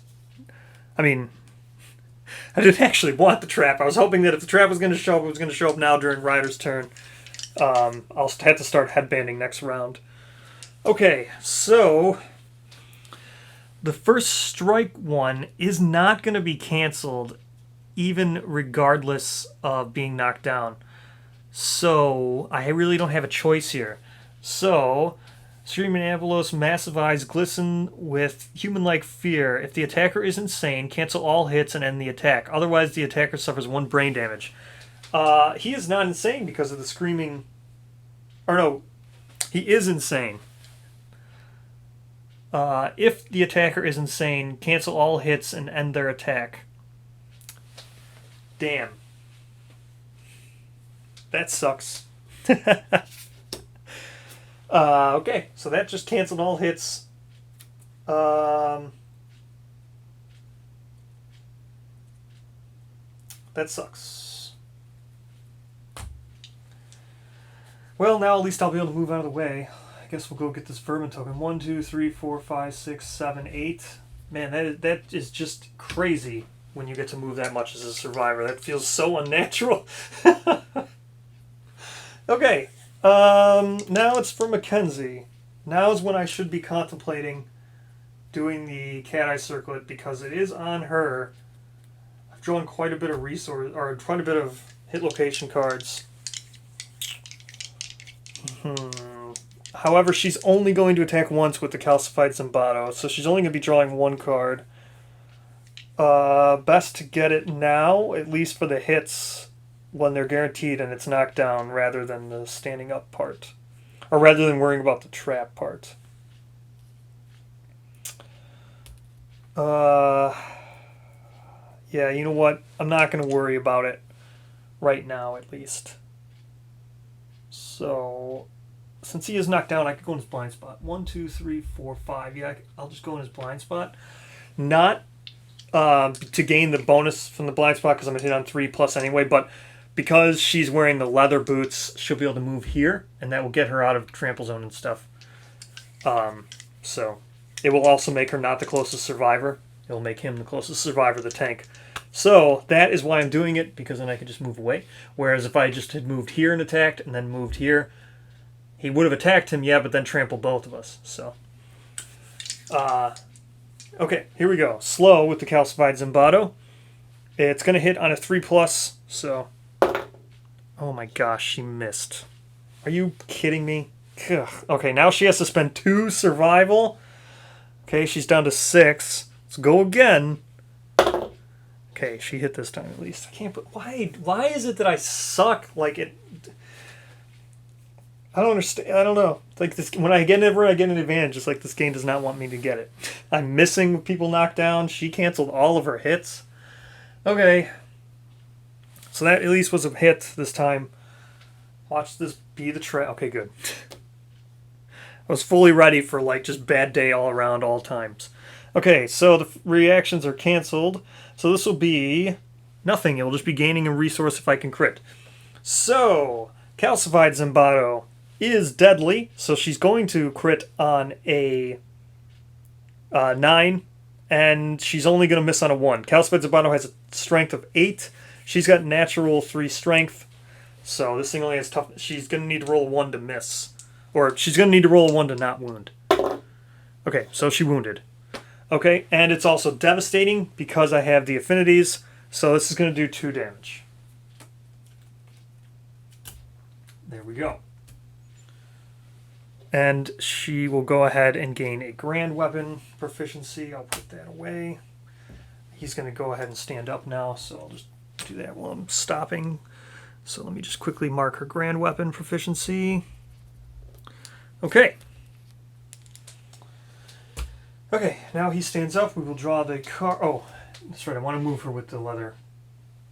A: I didn't actually want the trap. I was hoping that if the trap was going to show up, it was going to show up now during Ryder's turn. I'll have to start headbanding next round. Okay, so the first strike one is not going to be canceled, even regardless of being knocked down. So I really don't have a choice here. So, Screaming Antelope's massive eyes glisten with human-like fear. If the attacker is insane, cancel all hits and end the attack. Otherwise, the attacker suffers 1 brain damage. He is not insane because of the screaming... Or no, he is insane. If the attacker is insane, cancel all hits and end their attack. Damn. That sucks. Okay, so that just canceled all hits. That sucks. Well, now at least I'll be able to move out of the way. I guess we'll go get this vermin token. 1, 2, 3, 4, 5, 6, 7, 8. Man, that is just crazy when you get to move that much as a survivor. That feels so unnatural. Okay, now it's for Mackenzie. Now is when I should be contemplating doing the cat eye circlet because it is on her. I've drawn quite a bit of resource or quite a bit of hit location cards. However, she's only going to attack once with the calcified Zimbato, so she's only going to be drawing one card. Best to get it now, at least for the hits when they're guaranteed and it's knocked down, rather than the standing up part, or rather than worrying about the trap part. Yeah, you know what? I'm not going to worry about it right now, at least. So, since he is knocked down, I could go in his blind spot. 1, 2, 3, 4, 5. Yeah, I'll just go in his blind spot. Not to gain the bonus from the blind spot because I'm going to hit on 3+ anyway, but because she's wearing the leather boots, she'll be able to move here, and that will get her out of trample zone and stuff. So, it will also make her not the closest survivor. It will make him the closest survivor, the tank. So, that is why I'm doing it, because then I can just move away. Whereas if I just had moved here and attacked, and then moved here, he would have attacked him, yeah, but then trampled both of us. So, okay, here we go. Slow with the calcified Zimbato. It's going to hit on a 3+, so... Oh my gosh, she missed. Are you kidding me? Ugh. Okay, now she has to spend 2 survival. Okay, she's down to 6. Let's go again. Okay, she hit this time at least. I can't put... Why is it that I suck? Like, it... I don't understand. I don't know. Like, this, when I get an advantage, it's like this game does not want me to get it. I'm missing with people knocked down. She canceled all of her hits. Okay. So that at least was a hit this time. Watch this be the trap. Okay, good. I was fully ready for, like, just bad day all around, all times. Okay, so the reactions are canceled. So this will be nothing. It will just be gaining a resource if I can crit. So, calcified Zimbato is deadly. So she's going to crit on a 9. And she's only going to miss on a 1. Calcified Zimbato has a strength of 8. She's got natural 3 strength. So this thing only has tough. She's going to need to roll a 1 to miss. Or she's going to need to roll a 1 to not wound. Okay, so she wounded. Okay, and it's also devastating because I have the affinities. So this is going to do 2 damage. There we go. And she will go ahead and gain a grand weapon proficiency. I'll put that away. He's going to go ahead and stand up now, so I'll just do that while I'm stopping. So let me just quickly mark her grand weapon proficiency. Okay. Okay, now he stands up. We will draw the card. Oh, that's right. I want to move her with the leather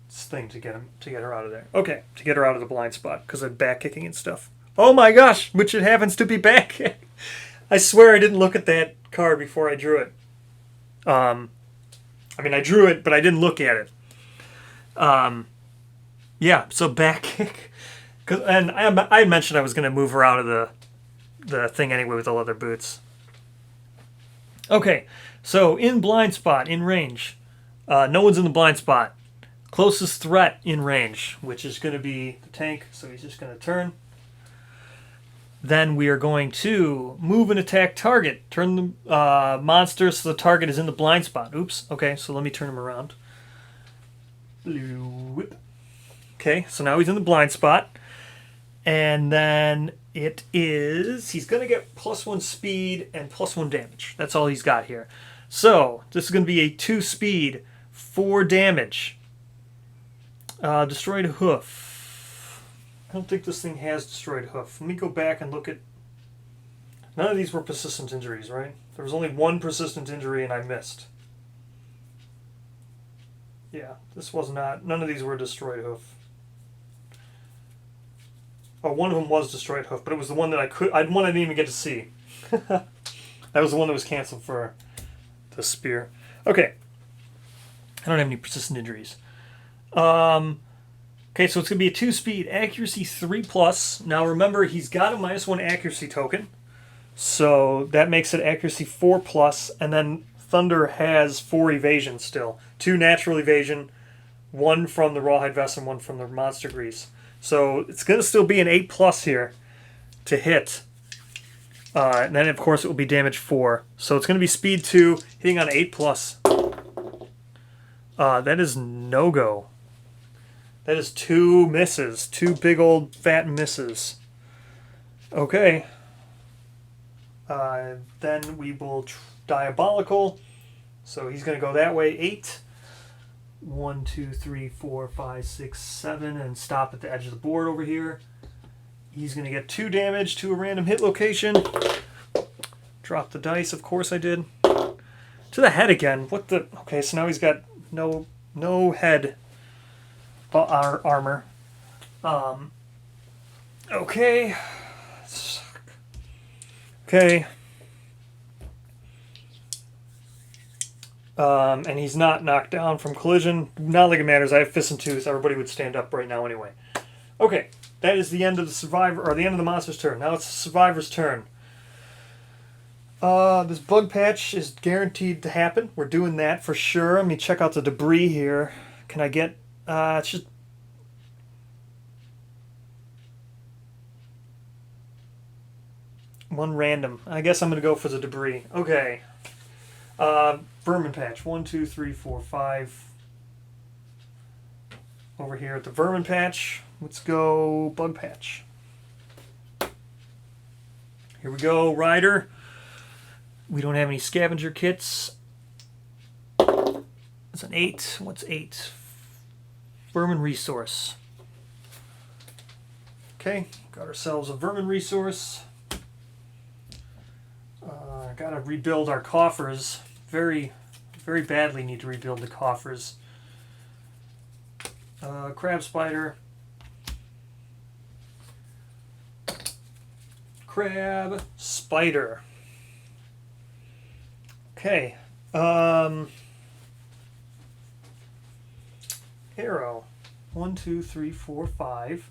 A: thing to get her out of there. Okay, to get her out of the blind spot because I'm back kicking and stuff. Oh my gosh, which it happens to be back. I swear I didn't look at that card before I drew it. I mean, I drew it, but I didn't look at it. Yeah, so back kick. And I mentioned I was going to move her out of the thing anyway with the leather boots. Okay, so in blind spot, in range. No one's in the blind spot. Closest threat in range, which is going to be the tank, so he's just going to turn. Then we are going to move and attack target. Turn the monster so the target is in the blind spot. Oops. Okay, so let me turn him around. Okay, so now he's in the blind spot. And then it is... He's going to get +1 speed and +1 damage. That's all he's got here. So, this is going to be a 2 speed, 4 damage. Destroyed hoof. I don't think this thing has destroyed hoof. Let me go back and look at... None of these were persistent injuries, right? There was only 1 persistent injury and I missed. Yeah, this was not... None of these were destroyed hoof. Oh, one of them was destroyed hoof, but it was the one that one I didn't even get to see. That was the one that was canceled for the spear. Okay. I don't have any persistent injuries. Okay, so it's going to be a 2-speed, accuracy 3+. Now remember, he's got a -1 accuracy token. So that makes it accuracy 4+, and then Thunder has 4 evasion still. 2 natural evasion, 1 from the Rawhide Vest, and 1 from the Monster Grease. So it's going to still be an 8+ here to hit. And then, of course, it will be damage 4. So it's going to be speed 2, hitting on 8+. That is no-go. That is 2 misses. 2 big old fat misses. Okay. Then we will Diabolical. So he's going to go that way. 8. 1, 2, 3, 4, 5, 6, 7. And stop at the edge of the board over here. He's going to get 2 damage to a random hit location. Drop the dice. Of course I did. To the head again. What the... Okay, so now he's got no head armor. Okay. Okay. And he's not knocked down from collision. Not like it matters. I have Fist and Tooth. Everybody would stand up right now anyway. Okay. That is the end of the survivor, or the end of the monster's turn. Now it's the survivor's turn. This bug patch is guaranteed to happen. We're doing that for sure. Let me check out the debris here. Can I get... it's just... one random. I guess I'm going to go for the debris. Okay. Vermin patch. 1, 2, 3, 4, 5. Over here at the vermin patch. Let's go bug patch. Here we go, Rider. We don't have any scavenger kits. It's an 8. What's 8? Vermin resource. Okay, got ourselves a vermin resource. Gotta rebuild our coffers. Very, very badly need to rebuild the coffers. Crab spider. Crab spider. Okay. Arrow. 1, 2, 3, 4, 5,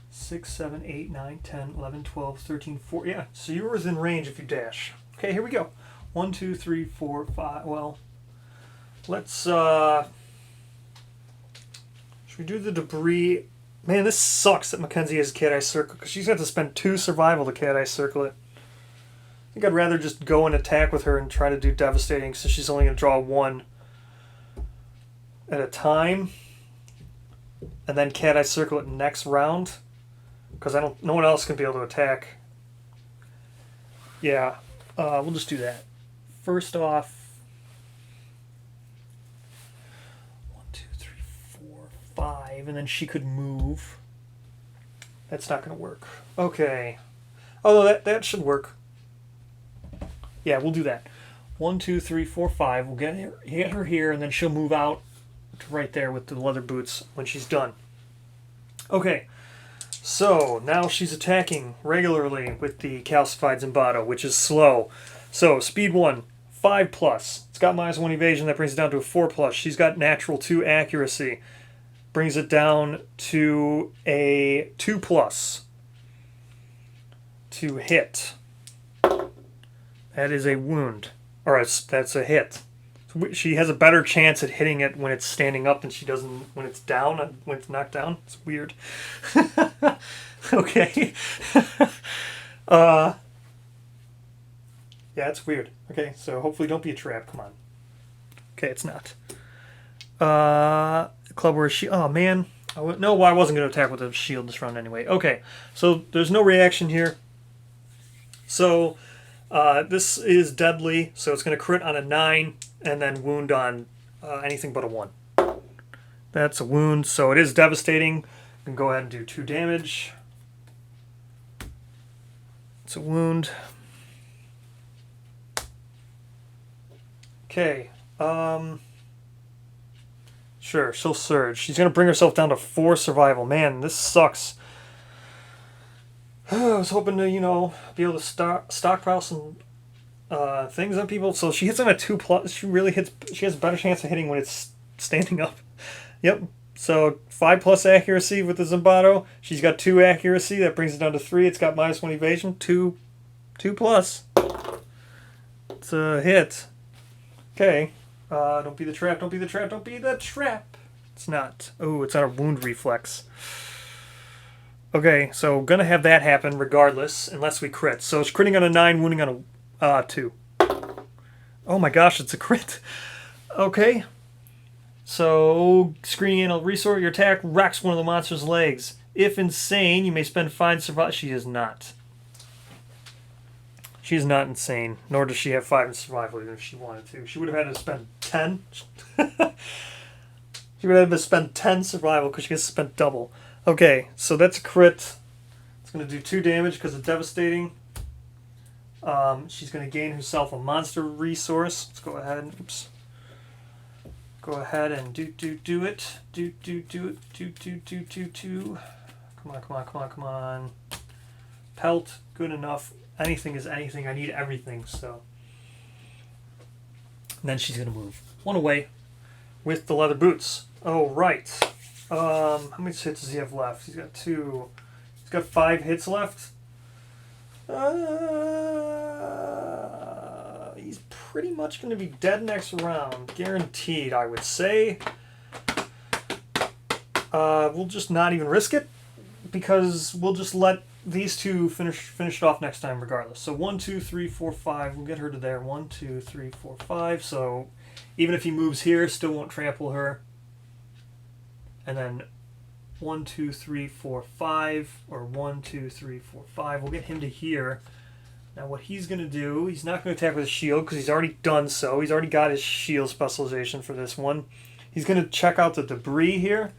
A: 6, 7, 8, 9, 10, 11, 12, 13, 14. Yeah, so you're within range if you dash. Okay, here we go. 1, 2, 3, 4, 5. Well, let's, should we do the debris? Man, this sucks that Mackenzie has Cat Eye Circle, because she's got to spend 2 survival to Cat Eye Circle it. I think I'd rather just go and attack with her and try to do devastating, so she's only going to draw 1 at a time. And then Cat Eye Circle it next round. Because no one else can be able to attack. Yeah, we'll just do that. First off, 1, 2, 3, 4, 5, and then she could move. That's not going to work. Okay. Although that should work. Yeah, we'll do that. 1, 2, 3, 4, 5. We'll get her here, and then she'll move out to right there with the leather boots when she's done. Okay. So, now she's attacking regularly with the Calcified Zimbato, which is slow. So, speed 1, 5+. It's got -1 evasion, that brings it down to a 4+. She's got natural 2 accuracy. Brings it down to a 2+ to hit. That is a wound. Or that's a hit. She has a better chance at hitting it when it's standing up than she does when it's down, when it's knocked down. It's weird. Okay. Yeah, it's weird. Okay, so hopefully don't be a trap. Come on. Okay, it's not. Club where she... Oh, man. I wasn't going to attack with a shield this round anyway. Okay, so there's no reaction here. So... this is deadly, so it's going to crit on a 9 and then wound on anything but a 1. That's a wound, so it is devastating. You can go ahead and do 2 damage. It's a wound. Okay. Sure, she'll surge. She's going to bring herself down to 4 survival. Man, this sucks. I was hoping to, be able to stockpile some things on people. So she hits on a 2+. She really hits. She has a better chance of hitting when it's standing up. Yep. So 5+ accuracy with the Zimbato. She's got 2 accuracy. That brings it down to 3. It's got -1 evasion. 2+. It's a hit. Okay. Don't be the trap. Don't be the trap. Don't be the trap. It's not. Oh, it's on a wound reflex. Okay, so gonna have that happen regardless, unless we crit. So it's critting on a 9, wounding on a 2. Oh my gosh, it's a crit. Okay. So, screening anal resource, your attack wrecks one of the monster's legs. If insane, you may spend 5 survival. She is not. She is not insane, nor does she have 5 in survival, even if she wanted to. She would have had to spend 10. She would have to spend 10 survival because she gets to spend double. Okay, so that's a crit. It's going to do 2 damage because it's devastating. She's going to gain herself a monster resource. Let's go ahead. Oops. Go ahead and do it. Do it. Come on. Pelt, good enough. Anything is anything. I need everything, so. And then she's going to move 1 away with the leather boots. Oh, right. How many hits does he have left? He's got 2. He's got 5 hits left. He's pretty much going to be dead next round. Guaranteed, I would say. We'll just not even risk it, because we'll just let these 2 finish it off next time regardless. So 1, 2, 3, 4, 5. We'll get her to there. 1, 2, 3, 4, 5. So even if he moves here, still won't trample her. And then 1, 2, 3, 4, 5, or 1, 2, 3, 4, 5. We'll get him to here. Now what he's going to do, he's not going to attack with a shield because he's already done so. He's already got his shield specialization for this one. He's going to check out the debris here.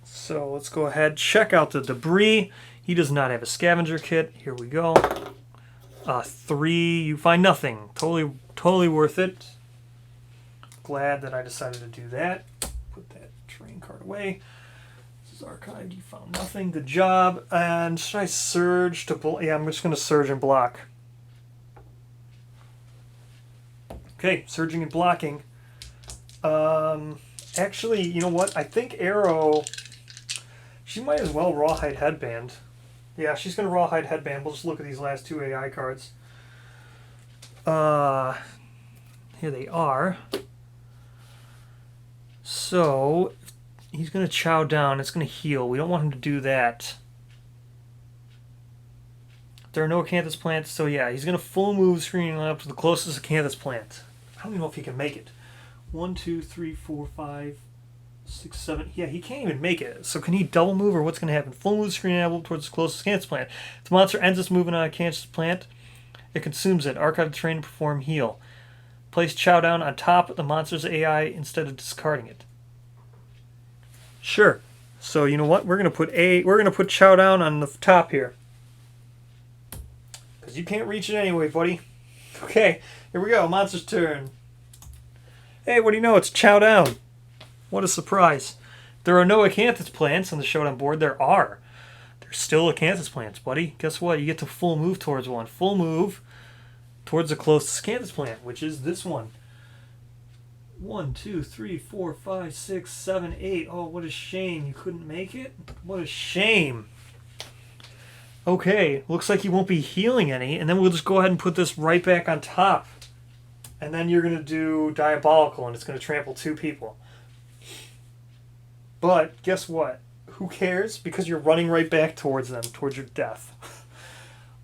A: So let's go ahead, check out the debris. He does not have a scavenger kit. Here we go. 3, you find nothing. Totally worth it. Glad that I decided to do that. Put that terrain card away. This is archived. You found nothing. Good job. And should I surge to block? Yeah, I'm just going to surge and block. Okay, surging and blocking. Actually, you know what? I think Arrow, she might as well Rawhide Headband. Yeah, she's going to Rawhide Headband. We'll just look at these last 2 AI cards. Here they are. So, he's going to chow down. It's going to heal. We don't want him to do that. There are no Acanthus plants, so yeah, he's going to full move screening up to the closest Acanthus plant. I don't even know if he can make it. 1, 2, 3, 4, 5, 6, 7. Yeah, he can't even make it. So can he double move, or what's going to happen? Full move screening envelope towards the closest Acanthus plant. If the monster ends its movement on a Acanthus plant, it consumes it. Archive the terrain and perform heal. Place chow down on top of the monster's AI instead of discarding it. Sure. So you know what? We're gonna put chow down on the top here, because you can't reach it anyway, buddy. Okay, here we go. Monster's turn. Hey, what do you know? It's chow down. What a surprise! There are no Acanthus plants on the showdown board. There's still Acanthus plants, buddy. Guess what? You get to full move towards one. Full move towards the closest Acanthus plant, which is this one. 1, 2, 3, 4, 5, 6, 7, 8. Oh, what a shame you couldn't make it. What a shame. Okay, looks like you won't be healing any, and then we'll just go ahead and put this right back on top. And then you're going to do Diabolical, and it's going to trample 2 people. But guess what? Who cares? Because you're running right back towards them, towards your death.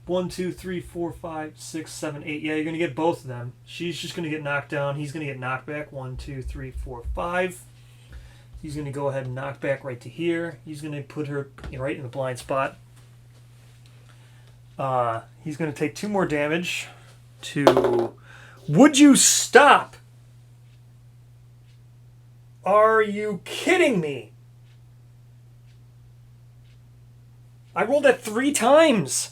A: 1, 2, 3, 4, 5, 6, 7, 8. Yeah, you're going to get both of them. She's just going to get knocked down. He's going to get knocked back. 1, 2, 3, 4, 5. He's going to go ahead and knock back right to here. He's going to put her right in the blind spot. He's going to take 2 more damage to... Would you stop? Are you kidding me? I rolled that 3 times.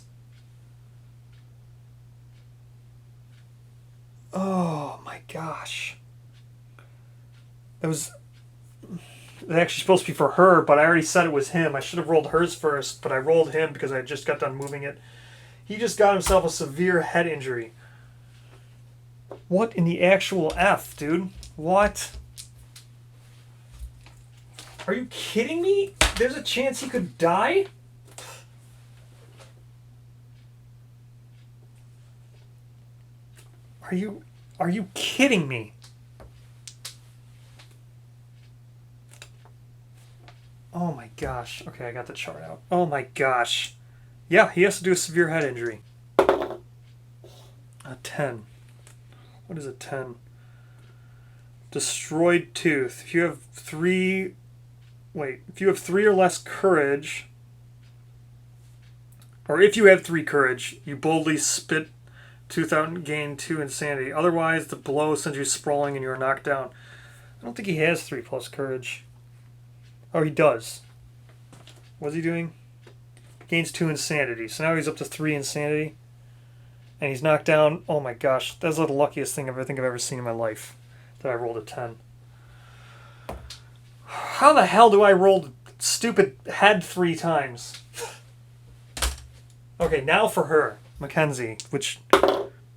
A: Oh my gosh. It was It's actually supposed to be for her, but I already said it was him. I should have rolled hers first, but I rolled him because I just got done moving it. He just got himself a severe head injury. What in the actual F, dude? What? Are you kidding me? There's a chance he could die? Are you kidding me? Oh my gosh. Okay, I got the chart out. Oh my gosh. Yeah, he has to do a severe head injury. A 10. What is a 10? Destroyed tooth. If you have 3... Wait. If you have 3 or less courage... Or if you have 3 courage, you boldly spit tooth out and gain 2 insanity. Otherwise, the blow sends you sprawling and you are knocked down. I don't think he has 3 plus courage. Oh, he does. What's he doing? Gains 2 insanity. So now he's up to 3 insanity. And he's knocked down. Oh my gosh. That's the luckiest thing I think I've ever seen in my life. That I rolled a 10. How the hell do I roll stupid head 3 times? Okay, now for her. Mackenzie. Which...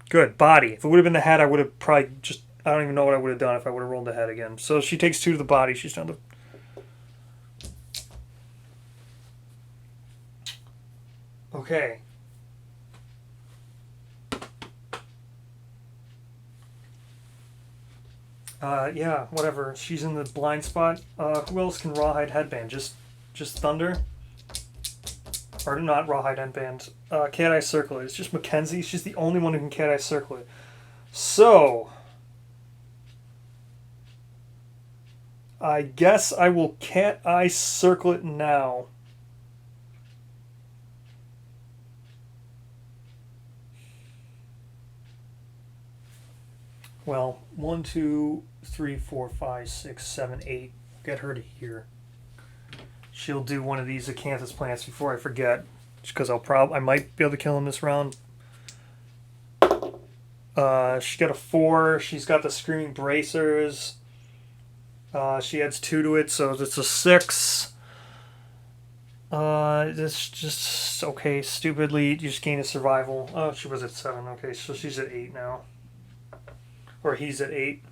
A: Good. Body. If it would have been the head, I would have probably just... I don't even know what I would have done if I would have rolled the head again. So she takes 2 to the body. She's down to... Okay. Yeah, whatever. She's in the blind spot. Who else can rawhide headband? Just Thunder? Or not rawhide headband. Cat Eye Circle. It's just Mackenzie. She's the only one who can Cat Eye Circle it. So... I guess I will Cat Eye Circle it now. Well, 1, 2, 3, 4, 5, 6, 7, 8. Get her to here. She'll do one of these acanthus plants before I forget, because I might be able to kill him this round. She got a 4. She's got the Screaming Bracers. She adds 2 to it, so it's a 6. This just okay. Stupidly, you just gain a survival. Oh, she was at 7. Okay, so she's at 8 now. Or he's at 8.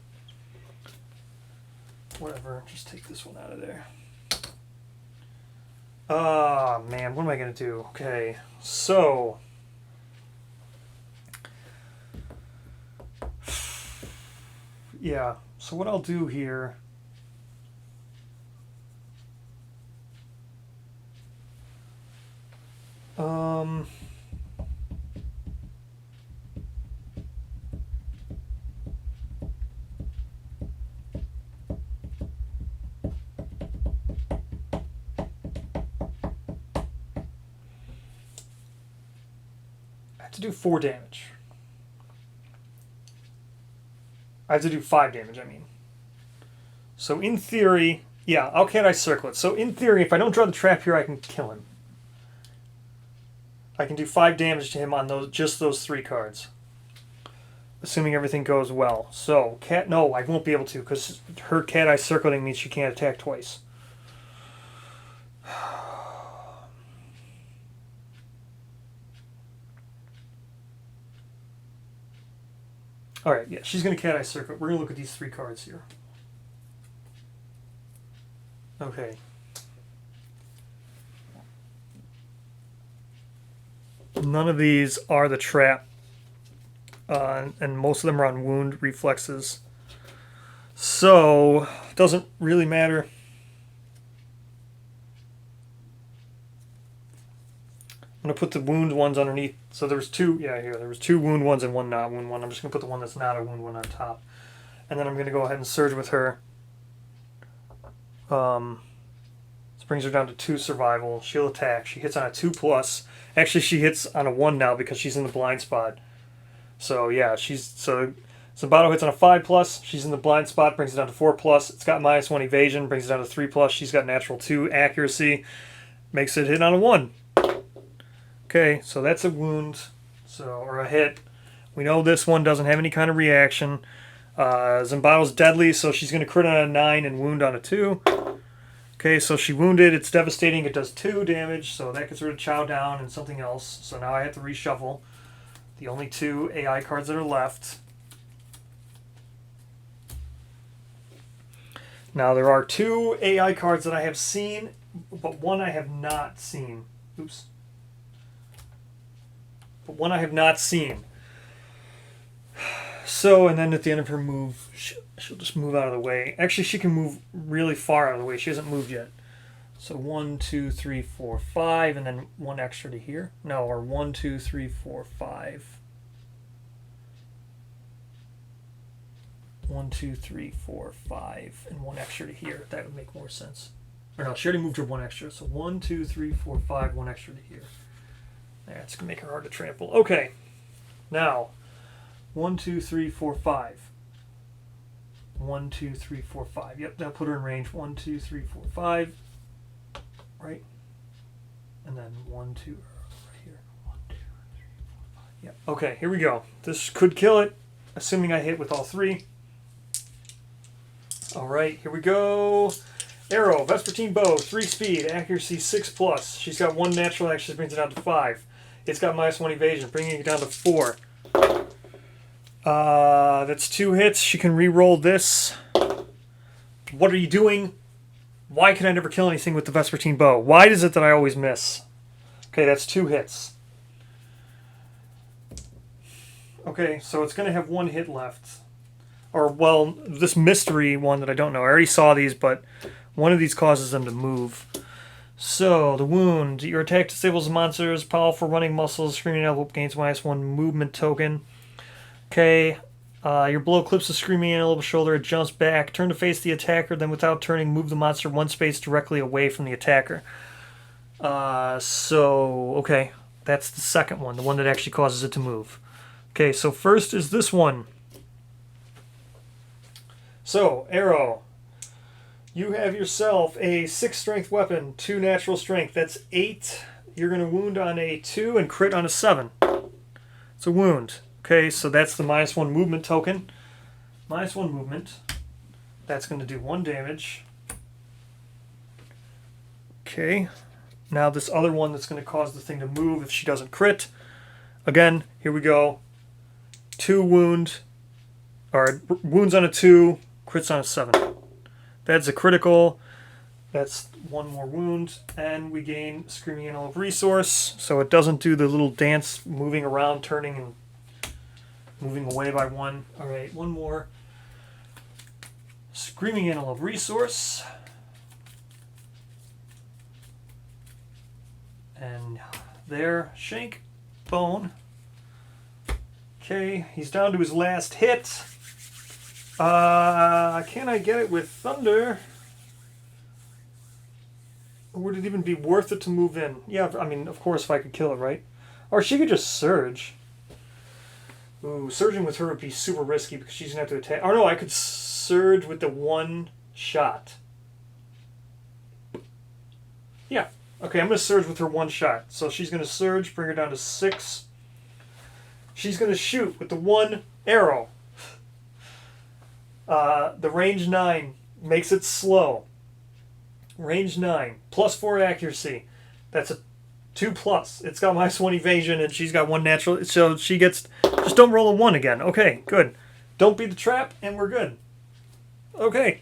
A: Whatever. Just take this one out of there. Oh, man. What am I going to do? Okay. So. Yeah. So what I'll do here. To do 4 damage. I have to do 5 damage, I mean. So in theory, yeah, I'll Cat Eye Circle it. So in theory, if I don't draw the trap here, I can kill him. I can do 5 damage to him on just those 3 cards. Assuming everything goes well. So, no, I won't be able to, because her Cat Eye Circling means she can't attack twice. Alright, yeah, she's going to Cat Eye Circle. We're going to look at these 3 cards here. Okay. None of these are the trap. And most of them are on wound reflexes. So, it doesn't really matter. I'm going to put the wound ones underneath. So there was 2, yeah, here. There was 2 wound ones and 1 not wound one. I'm just going to put the one that's not a wound one on top. And then I'm going to go ahead and surge with her. This brings her down to 2 survival. She'll attack. She hits on a 2+. Actually, she hits on a 1 now because she's in the blind spot. So, yeah, so Zambato hits on a 5+. She's in the blind spot, brings it down to 4+. It's got -1 evasion, brings it down to 3+. She's got natural 2 accuracy. Makes it hit on a 1. Okay, so that's a wound, or a hit. We know this one doesn't have any kind of reaction. Zambato's deadly, so she's going to crit on a 9 and wound on a 2. Okay, so she wounded. It's devastating. It does 2 damage, so that gets rid of Chow Down and something else. So now I have to reshuffle the only 2 AI cards that are left. Now there are 2 AI cards that I have seen, but one I have not seen. Oops. But one I have not seen. So, and then at the end of her move, she'll just move out of the way. Actually, she can move really far out of the way. She hasn't moved yet. So 1, 2, 3, 4, 5, and then 1 extra to here. No, or 1, 2, 3, 4, 5. 1, 2, 3, 4, 5, and 1 extra to here. That would make more sense. Or no, she already moved her 1 extra. So 1, 2, 3, 4, 5, 1 extra to here. That's going to make her hard to trample. Okay. Now, 1, 2, 3, 4, 5. 1, 2, 3, 4, 5. Yep, that'll put her in range. 1, 2, 3, 4, 5. Right? And then 1, 2, right here. 1, 2, 3, 4, 5. Yep. Okay, here we go. This could kill it, assuming I hit with all 3. Alright, here we go. Arrow, Vespertine Bow, 3 speed, accuracy 6+. She's got 1 natural action, brings it down to 5. It's got -1 evasion, bringing it down to 4. That's 2 hits. She can re-roll this. What are you doing? Why can I never kill anything with the Vespertine Bow? Why is it that I always miss? Okay, that's 2 hits. Okay, so it's going to have 1 hit left. Or, well, this mystery one that I don't know. I already saw these, but one of these causes them to move. So, the wound. Your attack disables monsters, powerful running muscles, screaming envelope gains -1 movement token. Okay, your blow clips the screaming antelope shoulder, it jumps back. Turn to face the attacker, then without turning, move the monster 1 space directly away from the attacker. Okay, that's the second one, the one that actually causes it to move. Okay, so first is this one. So, arrow. You have yourself a 6 strength weapon, 2 natural strength. That's 8. You're going to wound on a 2 and crit on a 7. It's a wound. Okay, so that's the -1 movement token. -1 movement. That's going to do 1 damage. Okay. Now this other one that's going to cause the thing to move if she doesn't crit. Again, here we go. 2 wound. Or wounds on a 2, crits on a 7. That's a critical. That's 1 more wound. And we gain Screaming Antelope Resource. So it doesn't do the little dance moving around, turning and moving away by 1. Alright, 1 more. Screaming Antelope Resource. And there, Shank, Bone. Okay, he's down to his last hit. Can I get it with Thunder? Or would it even be worth it to move in? Yeah, I mean, of course, if I could kill it, right? Or she could just Surge. Ooh, surging with her would be super risky because she's going to have to attack. Or no, I could Surge with the 1 shot. Yeah. Okay, I'm going to Surge with her 1 shot. So she's going to Surge, bring her down to 6. She's going to shoot with the 1 arrow. The range 9 makes it slow. Range 9, +4 accuracy. That's a 2+. It's got -1 evasion, and she's got 1 natural. So she gets... Just don't roll a 1 again. Okay, good. Don't beat the trap, and we're good. Okay.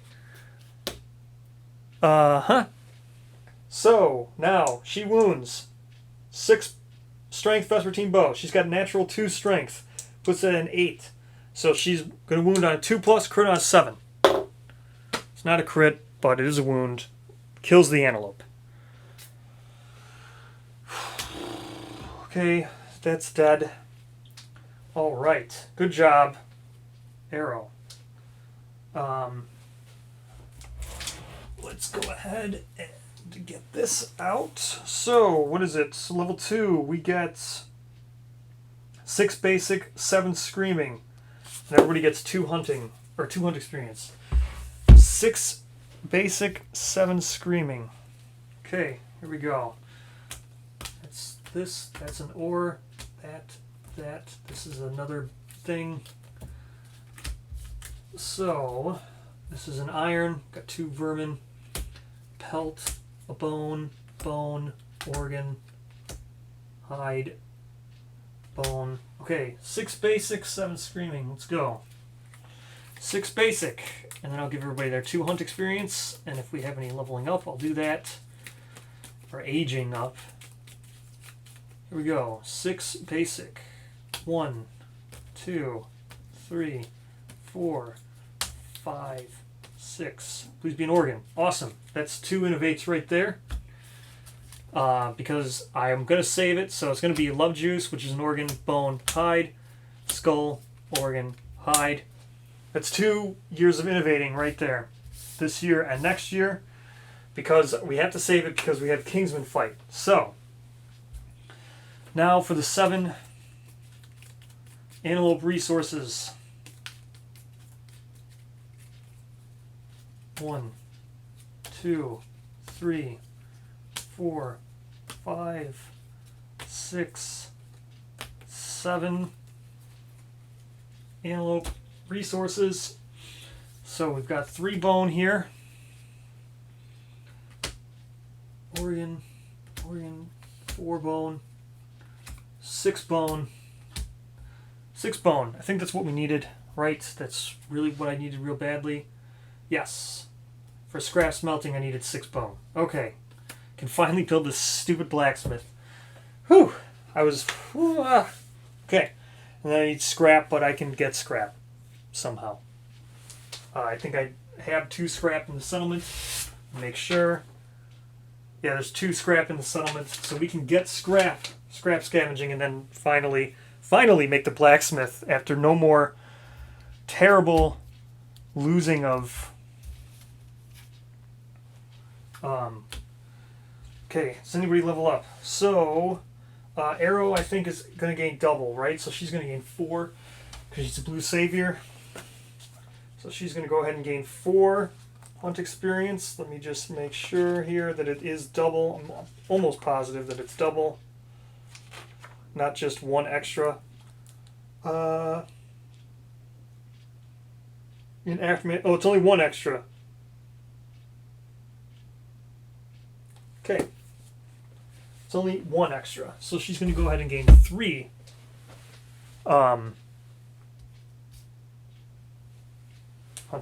A: So, now, she wounds. 6 strength Vespertine Bow. She's got natural 2 strength. Puts that in 8. So she's going to wound on a 2+, crit on a 7. It's not a crit, but it is a wound. Kills the antelope. Okay, that's dead. Alright, good job. Arrow. Let's go ahead and get this out. So, what is it? So level 2, we get 6 basic, 7 screaming. And everybody gets 2 hunting, or 2 hunt experience. 6 basic, 7 screaming. Okay, here we go. That's this, that's an ore, that, this is another thing. So, this is an iron, got 2 vermin. pelt, a bone, bone, organ, hide, bone. Okay, 6 basic, 7 screaming. Let's go. 6 basic, and then I'll give everybody their 2 hunt experience, and if we have any leveling up, I'll do that. Or aging up. Here we go. 6 basic. 1, 2, 3, 4, 5, 6. Please be an organ. Awesome. That's 2 innovates right there. Because I am going to save it, so it's going to be love juice, which is an organ, bone, hide, skull, organ, hide. That's 2 years of innovating right there. This year and next year. Because we have to save it because we have Kingsman fight. So, now for the 7 antelope resources. 1, 2, 3, 4, 5, 6, 7 antelope resources. So we've got 3 bone here. Organ, 4 bone, 6 bone, 6 bone. I think that's what we needed, right? That's really what I needed real badly. Yes. For scrap smelting, I needed 6 bone. Okay. Can finally build this stupid blacksmith. Whew. I was... Okay. And then I need scrap, but I can get scrap. Somehow. I think I have 2 scrap in the settlement. Make sure. Yeah, there's 2 scrap in the settlement, so we can get scrap scavenging, and then finally make the blacksmith after no more terrible losing of... Okay, does anybody level up? So, Arrow, I think, is going to gain double, right? So she's going to gain 4, because she's a blue savior. So she's going to go ahead and gain 4 hunt experience. Let me just make sure here that it is double. I'm almost positive that it's double. Not just 1 extra. In Aftermath, oh, it's only 1 extra. Okay. It's only 1 extra. So she's going to go ahead and gain 3. Hunt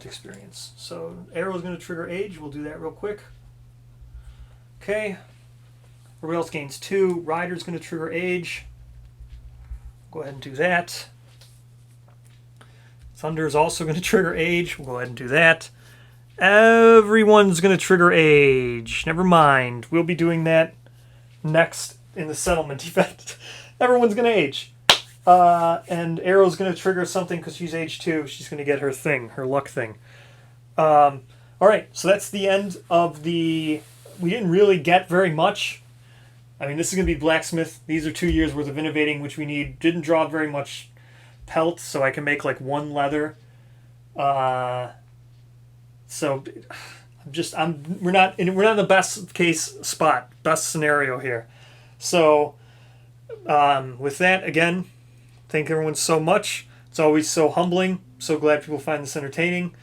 A: experience. So Arrow's going to trigger age. We'll do that real quick. Okay. Everybody else gains 2. Rider's going to trigger age. Go ahead and do that. Thunder is also going to trigger age. We'll go ahead and do that. Everyone's going to trigger age. Never mind. We'll be doing that next in the settlement event. Everyone's going to age. And Arrow's going to trigger something because she's age 2. She's going to get her thing, her luck thing. Alright, so that's the end of the... We didn't really get very much. I mean, this is going to be Blacksmith. These are 2 years worth of innovating, which we need. Didn't draw very much pelt, so I can make like 1 leather. So we're not in the best case spot, best scenario here. So with that, again, thank everyone so much. It's always so humbling. So glad people find this entertaining.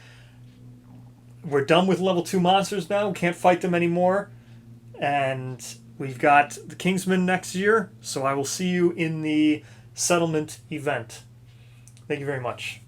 A: We're done with level 2 monsters now. We can't fight them anymore. And we've got the Kingsman next year. So I will see you in the settlement event. Thank you very much.